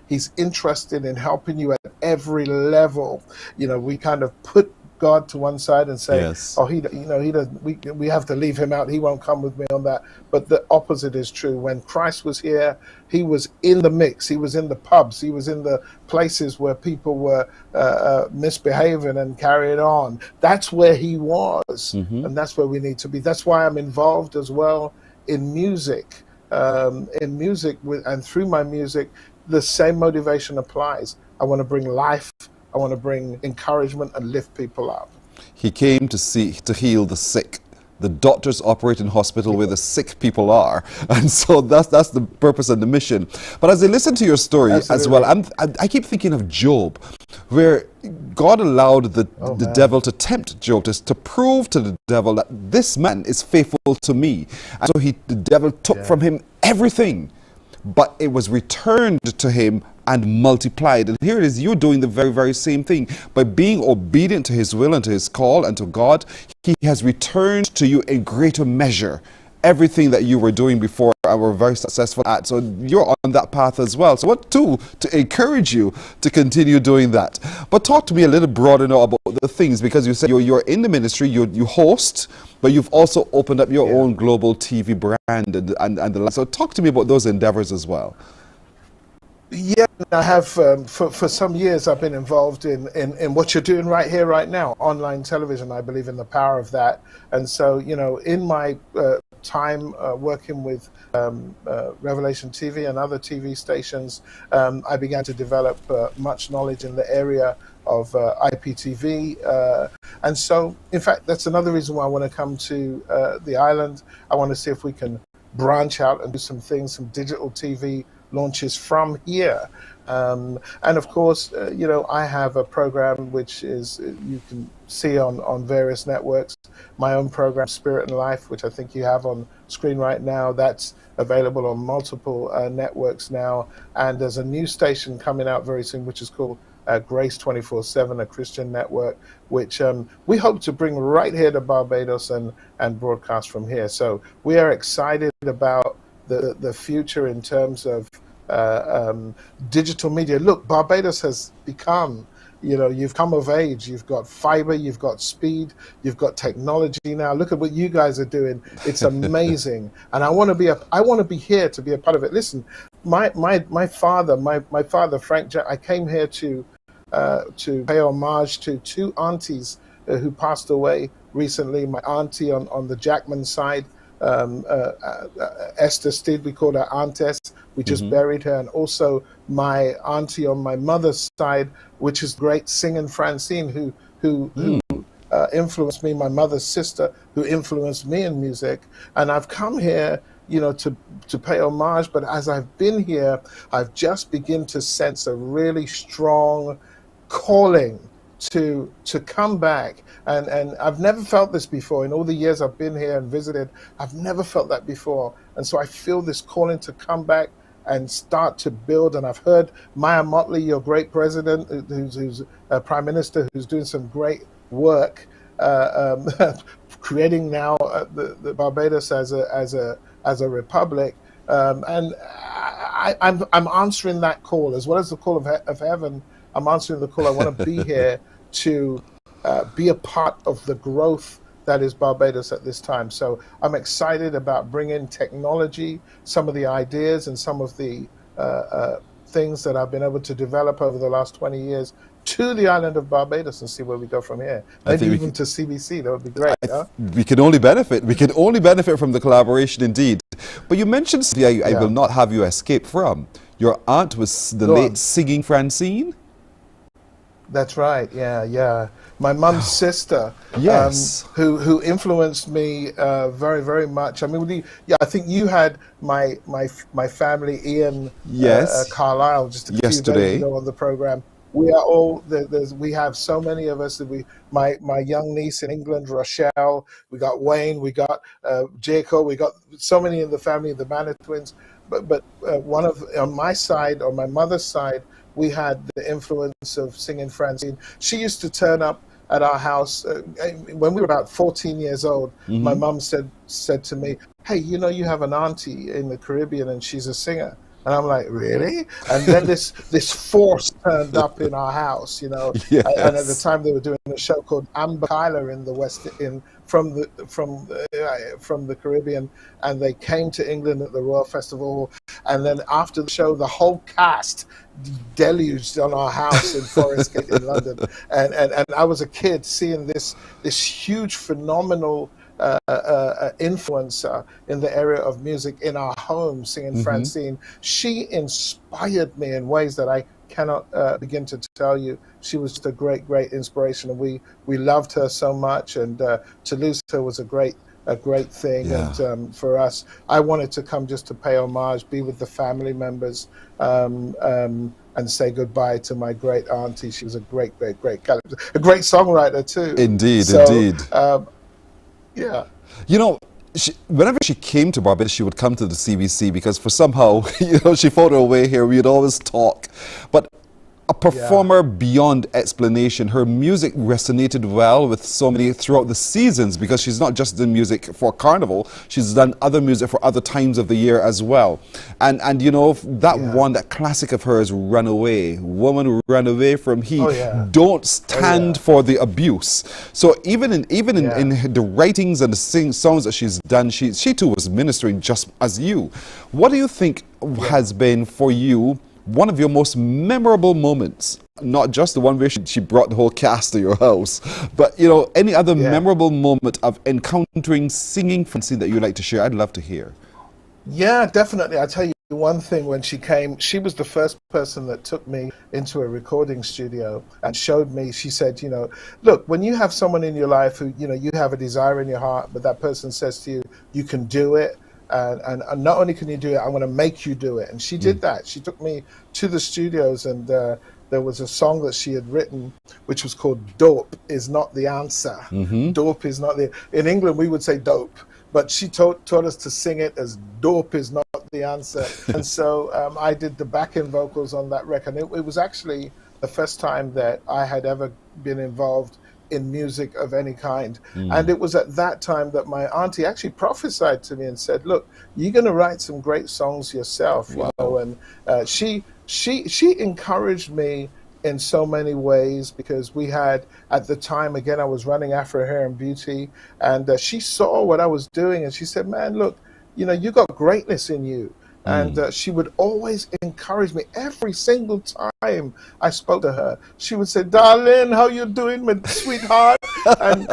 He's interested in helping you at every level. You know, we kind of put God to one side and say, oh, he doesn't, we have to leave him out. He won't come with me on that. But the opposite is true. When Christ was here, he was in the mix. He was in the pubs. He was in the places where people were misbehaving and carrying on. That's where he was. And that's where we need to be. That's why I'm involved as well in music. And through my music, the same motivation applies. I want to bring life. I want to bring encouragement and lift people up. He came to heal the sick. The doctors operate in hospital where the sick people are. And so that's the purpose and the mission. But as I listen to your story as well, I keep thinking of Job, where God allowed the devil to tempt Job, to prove to the devil that this man is faithful to me. And so the devil took from him everything, but it was returned to him and multiplied. And here it is, you're doing the very, very same thing. By being obedient to his will and to his call and to God, he has returned to you in greater measure everything that you were doing before and were very successful at. So you're on that path as well. So what to encourage you to continue doing that. But talk to me a little broader now about the things, because you said you're in the ministry, you host, but you've also opened up your own global TV brand and the like. So talk to me about those endeavors as well. Yeah, I have for some years I've been involved in what you're doing right here, right now, online television. I believe in the power of that. And so, you know, in my time working with Revelation TV and other TV stations, I began to develop much knowledge in the area of IPTV. And so, in fact, that's another reason why I want to come to the island. I want to see if we can branch out and do some things, some digital TV launches from here. And of course, you know, I have a program which is, you can see on various networks, my own program, Spirit and Life, which I think you have on screen right now. That's available on multiple networks now. And there's a new station coming out very soon, which is called Grace 24/7, a Christian network, which we hope to bring right here to Barbados and broadcast from here. So we are excited about the future in terms of digital media. Look, Barbados has become, you know, you've come of age. You've got fiber, you've got speed, you've got technology now. Look at what you guys are doing. It's amazing, and I want to be here to be a part of it. Listen, my father, Frank Jack, I came here to pay homage to two aunties who passed away recently. My auntie on the Jackman side, Esther Steed, we called her Aunt S. We just buried her. And also my auntie on my mother's side, which is great singing Francine, who influenced me, my mother's sister, who influenced me in music. And I've come here, you know, to pay homage. But as I've been here, I've just begun to sense a really strong calling to come back, and I've never felt this before. In all the years I've been here and visited, I've never felt that before. And so I feel this calling to come back and start to build. And I've heard Maya Motley, your great president, who's a prime minister, who's doing some great work, creating now the Barbados as a republic. And I'm answering that call as well as the call of heaven. I'm answering the call. I want to be here to be a part of the growth that is Barbados at this time. So I'm excited about bringing technology, some of the ideas and some of the things that I've been able to develop over the last 20 years to the island of Barbados and see where we go from here. Maybe even to CBC, that would be great. We can only benefit. We can only benefit from the collaboration indeed. But you mentioned something I will not have you escape from. Your aunt was the late singing Francine? That's right. Yeah. My mum's sister, who influenced me very, very much. I mean, I think you had my family, Ian Carlisle, just a few days ago on the program. We are all we have so many of us that my young niece in England, Rochelle. We got Wayne. We got Jacob. We got so many in the family, the Manor twins. But one of on my side, on my mother's side, we had the influence of singing Francine. She used to turn up at our house when we were about 14 years old. My mum said to me, "Hey, you know, you have an auntie in the Caribbean and she's a singer." And I'm like, "Really?" And then this force turned up in our house, you know. And at the time they were doing a show called Amber Kyler in the West, from the Caribbean, and they came to England at the Royal Festival. And then after the show, the whole cast deluged on our house in Forest Gate in London. And I was a kid seeing this huge, phenomenal influencer in the area of music in our home, singing Francine. She inspired me in ways that I cannot begin to tell you. She was just a great inspiration, and we loved her so much, and to lose her was a great thing. And for us, I wanted to come just to pay homage, be with the family members, and say goodbye to my great auntie. She was a great songwriter too. Indeed. Yeah. You know, whenever she came to Barbados, she would come to the CBC because for somehow, she found her way here. We'd always talk. But a performer beyond explanation. Her music resonated well with so many throughout the seasons because she's not just doing music for Carnival, she's done other music for other times of the year as well. And that classic of hers, Runaway, Woman Run Away from He, don't stand for the abuse. So even in the writings and the songs that she's done, she too was ministering just as you. What do you think has been for you one of your most memorable moments, not just the one where she brought the whole cast to your house, but any other memorable moment of encountering singing fancy that you'd like to share? I'd love to hear. Yeah, definitely. I'll tell you one thing. When she came, she was the first person that took me into a recording studio and showed me. She said, look, when you have someone in your life who, you have a desire in your heart, but that person says to you, you can do it. And not only can you do it, I'm going to make you do it. And she did that. She took me to the studios, and there was a song that she had written, which was called "Dope Is Not the Answer." Dope is not the. In England, we would say dope, but she taught us to sing it as "Dope is not the answer." And so I did the backing vocals on that record. It was actually the first time that I had ever been involved in music of any kind. And it was at that time that my auntie actually prophesied to me and said, look, you're going to write some great songs yourself. And she encouraged me in so many ways, because we had, at the time, again, I was running Afro Hair and Beauty, and she saw what I was doing, and she said, man, look, you got greatness in you. And she would always encourage me every single time I spoke to her. She would say, darling, how you doing, my sweetheart? and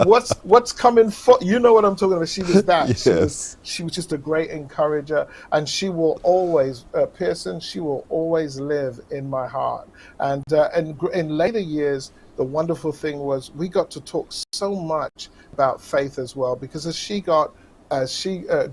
what's coming for, you know what I'm talking about. She was that. Yes. She was just a great encourager. And she will always, Pearson, she will always live in my heart. And in later years, the wonderful thing was we got to talk so much about faith as well, because as she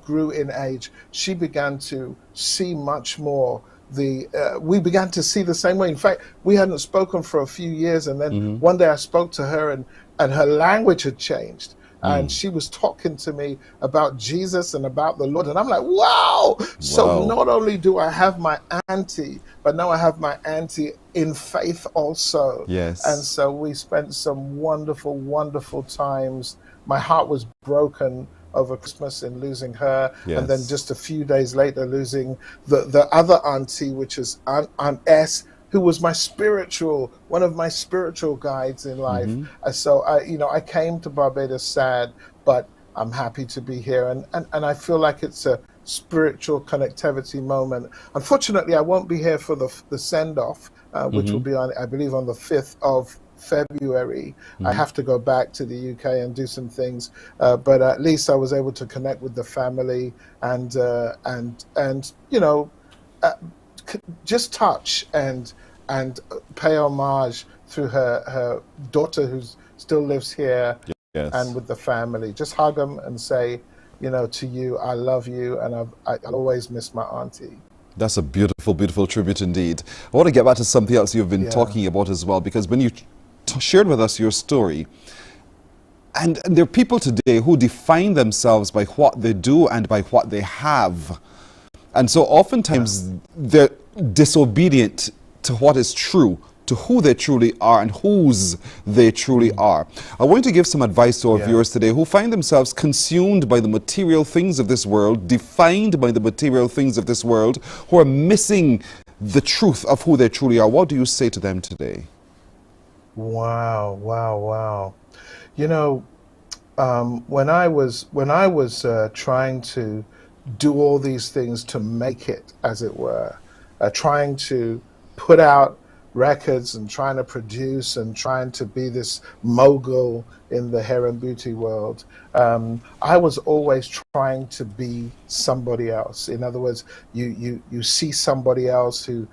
grew in age, she began to see much more. We began to see the same way. In fact, we hadn't spoken for a few years, and then one day I spoke to her, and her language had changed. And she was talking to me about Jesus and about the Lord. And I'm like, wow. So not only do I have my auntie, but now I have my auntie in faith also. Yes. And so we spent some wonderful, wonderful times. My heart was broken over Christmas in losing her, and then just a few days later losing the other auntie, which is Aunt S, who was one of my spiritual guides in life. So I came to Barbados sad, but I'm happy to be here, and I feel like it's a spiritual connectivity moment. Unfortunately, I won't be here for the send-off, which will be on, I believe, on the 5th of February. I have to go back to the UK and do some things, but at least I was able to connect with the family and just touch and pay homage through her daughter, who still lives here, and with the family. Just hug them and say, to you, I love you, and I'll always miss my auntie. That's a beautiful, beautiful tribute indeed. I want to get back to something else you've been talking about as well, because when you shared with us your story, and there are people today who define themselves by what they do and by what they have. And so oftentimes they're disobedient to what is true, to who they truly are and whose they truly are. I want to give some advice to our viewers today who find themselves consumed by the material things of this world, defined by the material things of this world, who are missing the truth of who they truly are. What do you say to them today? Wow. When I was trying to do all these things to make it, as it were, trying to put out records and trying to produce and trying to be this mogul in the hair and beauty world, I was always trying to be somebody else. In other words, you see somebody else who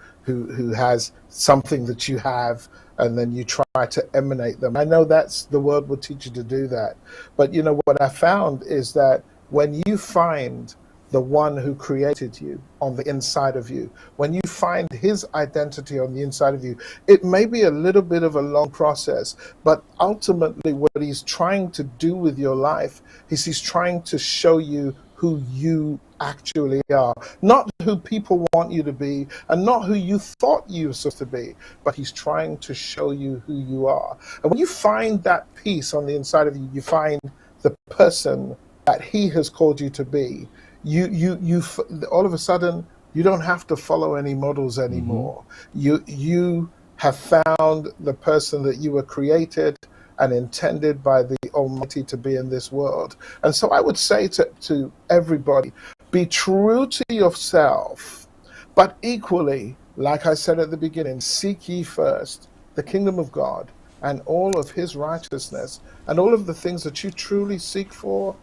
has something that you have, and then you try to emanate them. I know the world will teach you to do that. But what I found is that when you find the one who created you on the inside of you, when you find his identity on the inside of you, it may be a little bit of a long process, but ultimately what he's trying to do with your life is he's trying to show you who you actually are, not who people want you to be and not who you thought you were supposed to be, but he's trying to show you who you are. And when you find that peace on the inside of you, you find the person that he has called you to be. You all of a sudden, you don't have to follow any models anymore. You have found the person that you were created and intended by the Almighty to be in this world. And so I would say to everybody, be true to yourself, but equally, like I said at the beginning, seek ye first the kingdom of God and all of his righteousness, and all of the things that you truly seek for,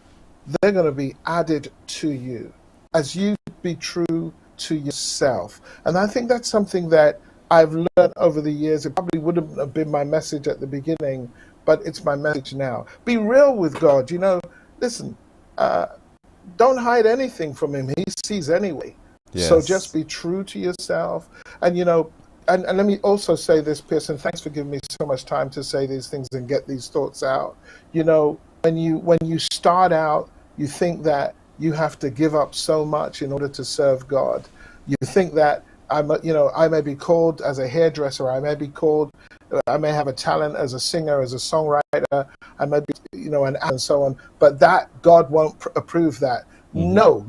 they're going to be added to you as you be true to yourself. And I think that's something that I've learned over the years. It probably wouldn't have been my message at the beginning, but it's my message now. Be real with God. You know, listen, don't hide anything from him. He sees anyway. Yes. So just be true to yourself. And, you know, and let me also say this, Pearson, thanks for giving me so much time to say these things and get these thoughts out. You know, when you start out, you think that you have to give up so much in order to serve God. You think that I may be called as a hairdresser, I may be called, I may have a talent as a singer, as a songwriter, I may be, an and so on, but that God won't approve that. No.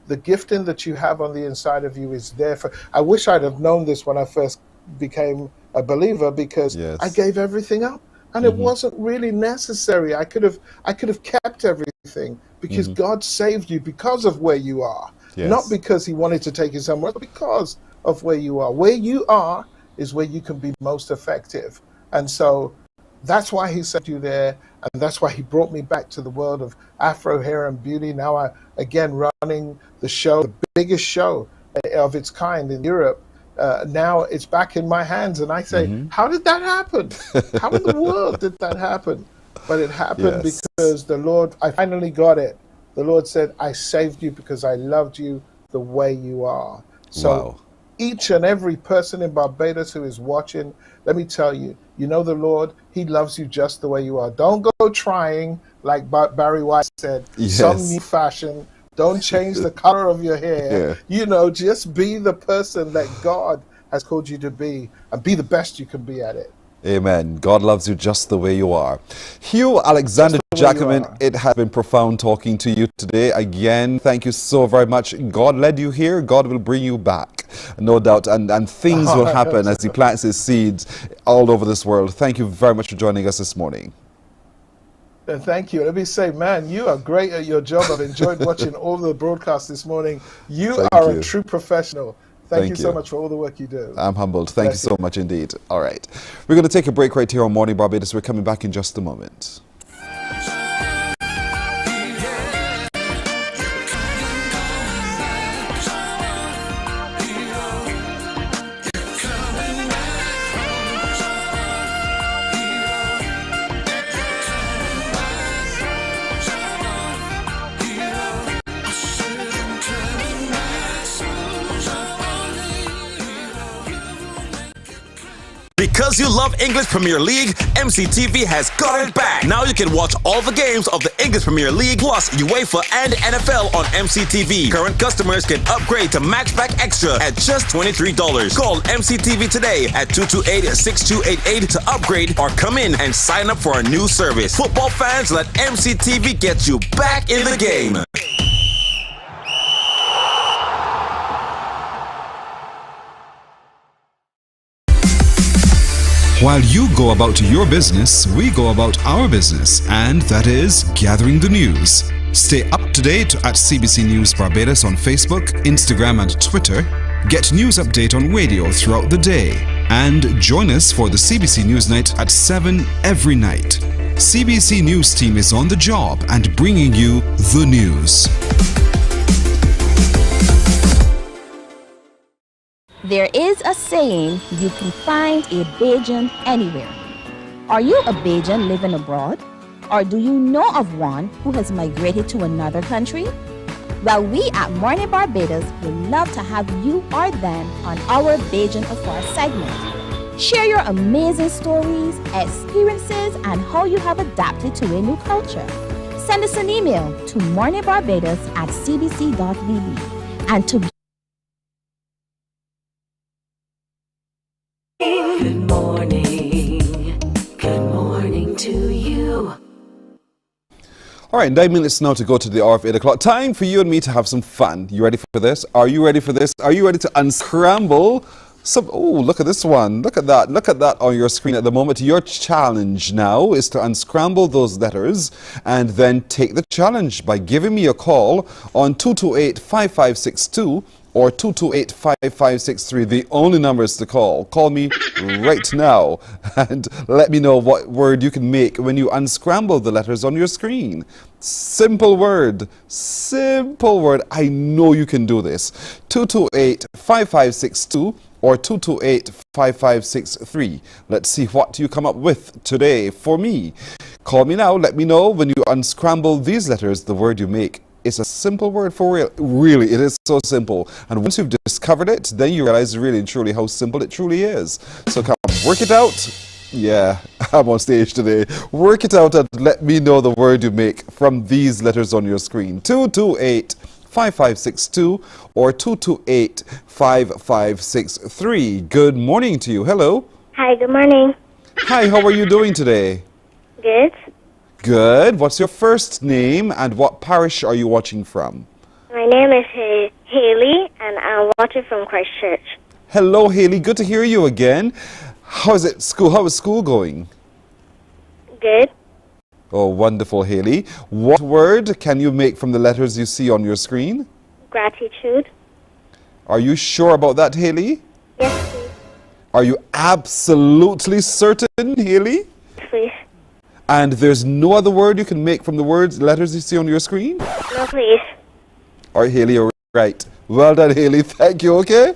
The gifting that you have on the inside of you is there for. I wish I'd have known this when I first became a believer, because I gave everything up, and it wasn't really necessary. I could have kept everything, because God saved you because of where you are. Yes. Not because he wanted to take you somewhere, but because of where you are. Where you are is where you can be most effective. And so that's why he sent you there, and that's why he brought me back to the world of Afro hair and beauty. Now I, again, running the show, the biggest show of its kind in Europe. Now it's back in my hands, and I say, how did that happen? How in the world did that happen? But it happened because the Lord, I finally got it. The Lord said, I saved you because I loved you the way you are. So each and every person in Barbados who is watching, let me tell you, you know the Lord, he loves you just the way you are. Don't go trying, like Barry White said, some new fashion. Don't change the color of your hair. Just be the person that God has called you to be, and be the best you can be at it. Amen. God loves you just the way you are. Hugh Alexander Jackman, it has been profound talking to you today. Again, thank you so very much. God led you here. God will bring you back, no doubt. And things will happen as he plants his seeds all over this world. Thank you very much for joining us this morning. Thank you. Let me say, man, you are great at your job. I've enjoyed watching all the broadcasts this morning. You are a true professional. Thank you so much for all the work you do. I'm humbled. Thank you so much indeed. All right. We're going to take a break right here on Morning Barbados. We're coming back in just a moment. Because you love English Premier League, MCTV has got it back. Now you can watch all the games of the English Premier League plus UEFA and NFL on MCTV. Current customers can upgrade to Max Pack Extra at just $23. Call MCTV today at 228-6288 to upgrade, or come in and sign up for our new service. Football fans, let MCTV get you back in the game. While you go about your business, we go about our business, and that is gathering the news. Stay up to date at CBC News Barbados on Facebook, Instagram and Twitter. Get news update on radio throughout the day. And join us for the CBC News Night at 7 every night. CBC News team is on the job and bringing you the news. There is a saying, you can find a Bajan anywhere. Are you a Bajan living abroad? Or do you know of one who has migrated to another country? Well, we at Mornin Barbados would love to have you or them on our Bajan Afar segment. Share your amazing stories, experiences, and how you have adapted to a new culture. Send us an email to morninbarbados@cbc.vb and to Good morning. Good morning to you. All right, 9 minutes now to go to the hour of 8 o'clock. Time for you and me to have some fun. You ready for this? Are you ready for this? Are you ready to unscramble some? Oh, look at this one. Look at that. Look at that on your screen at the moment. Your challenge now is to unscramble those letters and then take the challenge by giving me a call on 228-5562 or 228-5563. The only numbers to call. Call me right now and let me know what word you can make when you unscramble the letters on your screen. Simple word. Simple word. I know you can do this. 228-5562 or 228-5563. Let's see what you come up with today for me. Call me now. Let me know when you unscramble these letters, the word you make. It's a simple word for real. Really, it is so simple. And once you've discovered it, then you realize really and truly how simple it truly is. So come work it out. Yeah, I'm on stage today. Work it out and let me know the word you make from these letters on your screen. 228-5562 or 228-5563. Good morning to you. Hello. Hi, good morning. Hi, how are you doing today? Good. Good. What's your first name and what parish are you watching from? My name is Haley and I'm watching from Christchurch. Hello, Haley. Good to hear you again. How is it school? How is school going? Good. Oh, wonderful, Haley. What word can you make from the letters you see on your screen? Gratitude. Are you sure about that, Haley? Yes, please. Are you absolutely certain, Haley? Please. And there's no other word you can make from the letters you see on your screen? No, please. All right, Haley, you're right. Well done, Haley. Thank you, okay?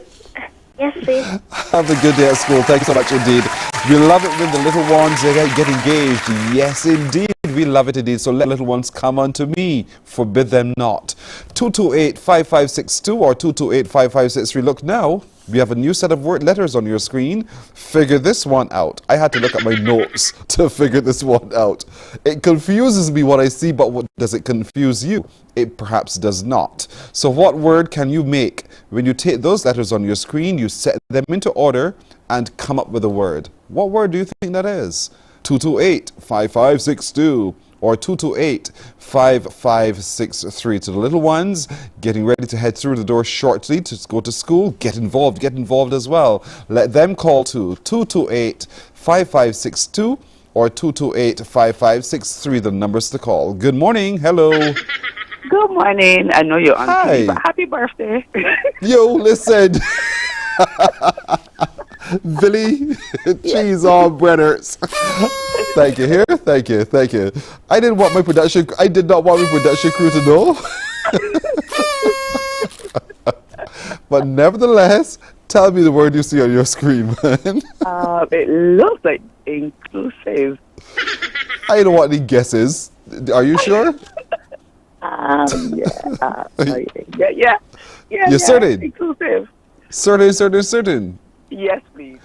Yes, please. Have a good day at school. Thank you so much indeed. We love it when the little ones get engaged. Yes, indeed. We love it indeed. So let little ones come unto me. Forbid them not. 228-5562 or 228-5563. Look now. We have a new set of letters on your screen. Figure this one out. I had to look at my notes to figure this one out. It confuses me what I see, but what does it confuse you? It perhaps does not. So what word can you make when you take those letters on your screen, you set them into order and come up with a word? What word do you think that is? 228-5562 or 228-5563. To the little ones getting ready to head through the door shortly to go to school, get involved as well. Let them call to 228-5562 or 228-5563, the numbers to call. Good morning. Hello. Good morning. I know you're on TV, but happy birthday. Yo, listen. Billy, cheese on breaders. Thank you. Here, thank you. I did not want my production crew to know. But nevertheless, tell me the word you see on your screen, man. It looks like inclusive. I don't want any guesses. Are you sure? Yeah. You're certain? Inclusive. Certain. Yes, please.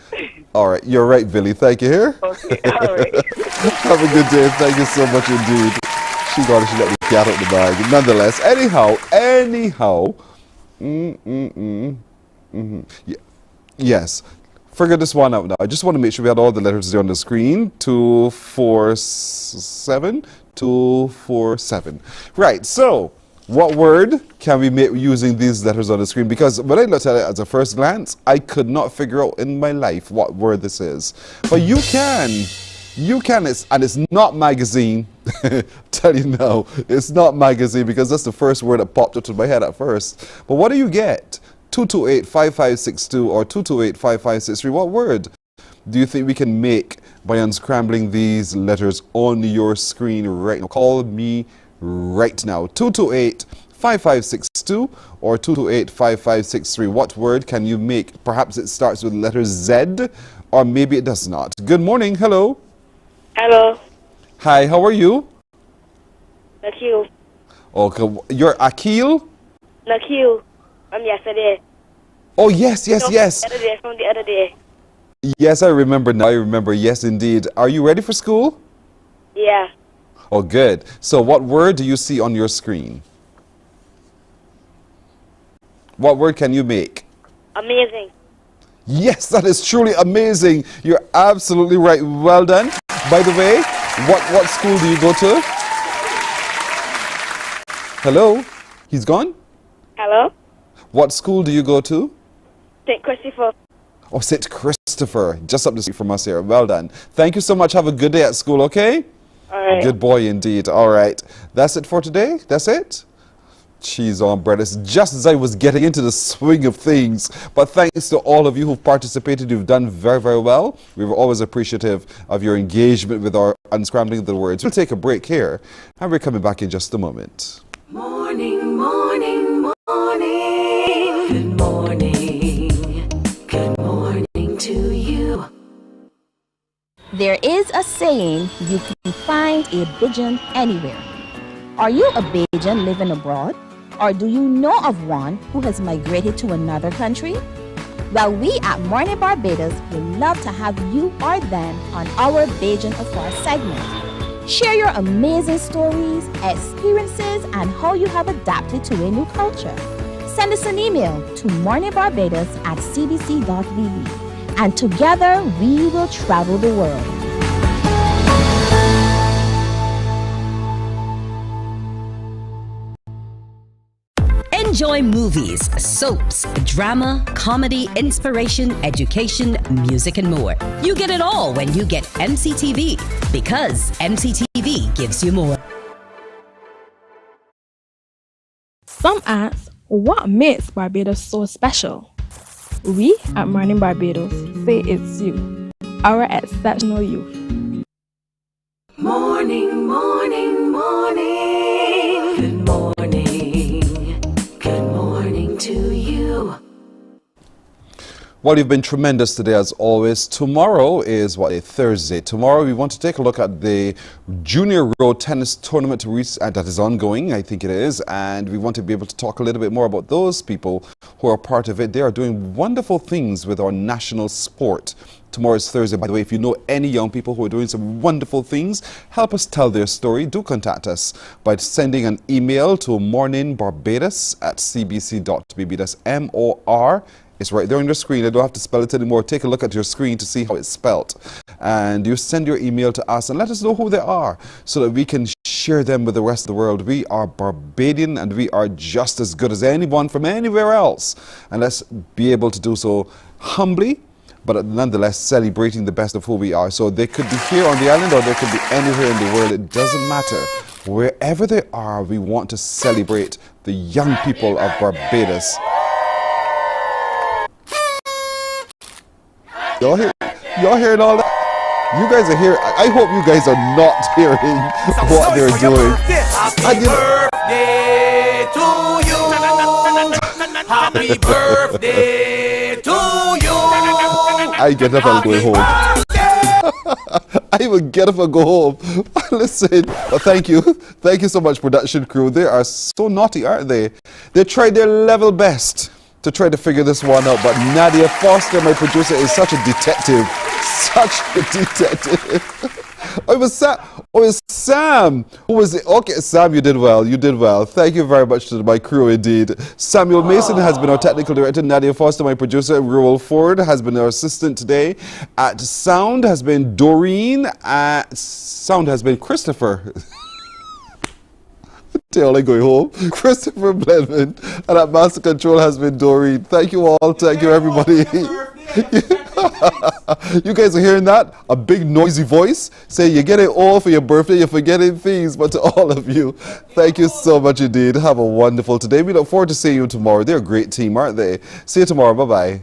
All right, you're right, Billy. Thank you. Here. Okay, all right. Have a good day. Thank you so much indeed. She let me get out the bag. Nonetheless, anyhow. Yes. Figure this one out now. I just want to make sure we had all the letters there on the screen. 247. Right, so what word can we make using these letters on the screen? Because when I looked at it at a first glance, I could not figure out in my life what word this is. But you can. And it's not magazine. Tell you now, it's not magazine because that's the first word that popped up in my head at first. But what do you get? 228-5562 or 228-5563. What word do you think we can make by unscrambling these letters on your screen right now? Call me right now. 228-5562 or 228-5563. What word can you make? Perhaps it starts with the letter Z or maybe it does not. Good morning. Hello. Hello. Hi, how are you? Akil. Okay, you're Akil? No, Q from yesterday. Oh, yes, yes, No, yes. From the other day. Yes, I remember now. I remember. Yes, indeed. Are you ready for school? Yeah. Oh, good. So what word do you see on your screen? What word can you make? Amazing. Yes, that is truly amazing. You're absolutely right. Well done. By the way, what school do you go to? Hello? He's gone? Hello? What school do you go to? St. Christopher. Oh, St. Christopher. Just up the street from us here. Well done. Thank you so much. Have a good day at school, okay? All right. Good boy indeed. All right. That's it for today? That's it? Cheese on bread. It's just as I was getting into the swing of things. But thanks to all of you who've participated. You've done very, very well. We were always appreciative of your engagement with our Unscrambling the Words. We'll take a break here, and we're coming back in just a moment. Morning, morning, morning. Good morning. Good morning to you. There is a saying, you can find a Bajan anywhere. Are you a Bajan living abroad? Or do you know of one who has migrated to another country? Well, we at Mornin Barbados would love to have you or them on our Bajan Afar segment. Share your amazing stories, experiences, and how you have adapted to a new culture. Send us an email to morninbarbados@cbc.vb, and together we will travel the world. Enjoy movies, soaps, drama, comedy, inspiration, education, music, and more. You get it all when you get MCTV, because MCTV gives you more. Some ask, what makes Barbados so special? We at Mornin Barbados say it's you, our exceptional youth. Morning, morning, morning. Good morning. Good morning to you. Well, you've been tremendous today as always. Tomorrow is a Thursday. Tomorrow we want to take a look at the Junior Road Tennis Tournament that is ongoing, I think it is, and we want to be able to talk a little bit more about those people who are part of it. They are doing wonderful things with our national sport. Tomorrow is Thursday. By the way, if you know any young people who are doing some wonderful things, help us tell their story. Do contact us by sending an email to morninbarbados@cbc.bb. That's MOR. It's right there on your screen. I don't have to spell it anymore. Take a look at your screen to see how it's spelt. And you send your email to us and let us know who they are so that we can share them with the rest of the world. We are Barbadian and we are just as good as anyone from anywhere else. And let's be able to do so humbly, but nonetheless celebrating the best of who we are. So they could be here on the island or they could be anywhere in the world. It doesn't matter. Wherever they are, we want to celebrate the young people of Barbados. Y'all hearing all that? You guys are here. I hope you guys are not hearing what they're doing. Happy birthday to you. Happy birthday to you. I get up and go home. I even get up and go home. Listen, thank you. Thank you so much, production crew. They are so naughty, aren't they? They tried their level best to try to figure this one out, but Nadia Foster, my producer, is such a detective. Such a detective. It was Sam. Who was it? Okay, Sam, you did well. You did well. Thank you very much to my crew indeed. Samuel Mason has been our technical director. Nadia Foster, my producer. Ruel Ford has been our assistant today. At Sound has been Doreen. At Sound has been Christopher. Taylor going home. Christopher Bledman. And at Master Control has been Doreen. Thank you all. Thank you, everybody. You guys are hearing that? A big noisy voice saying you get it all for your birthday, you're forgetting things. But to all of you, thank you so much indeed. Have a wonderful day. We look forward to seeing you tomorrow. They're a great team, aren't they? See you tomorrow. Bye-bye.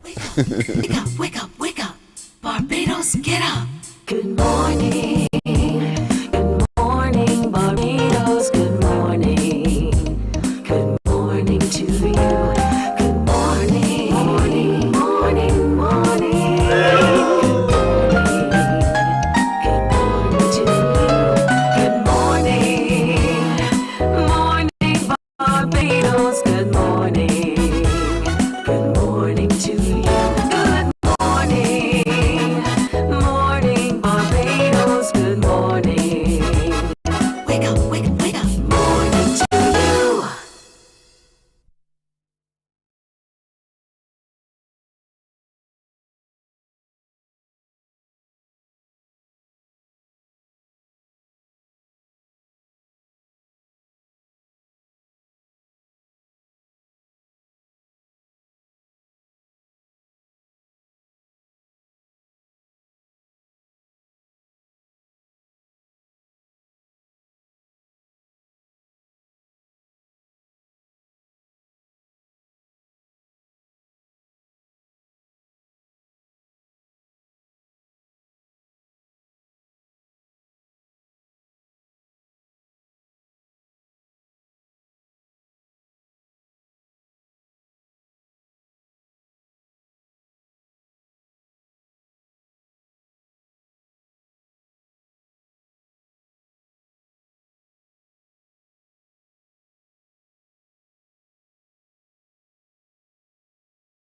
Wake up, wake up, wake up. Barbados, get up. Good morning. Good morning, Barbados. Good morning. Good morning to you. Good morning, morning, morning, morning. Good morning to you. Good morning, morning, Barbados. Good wake up, wake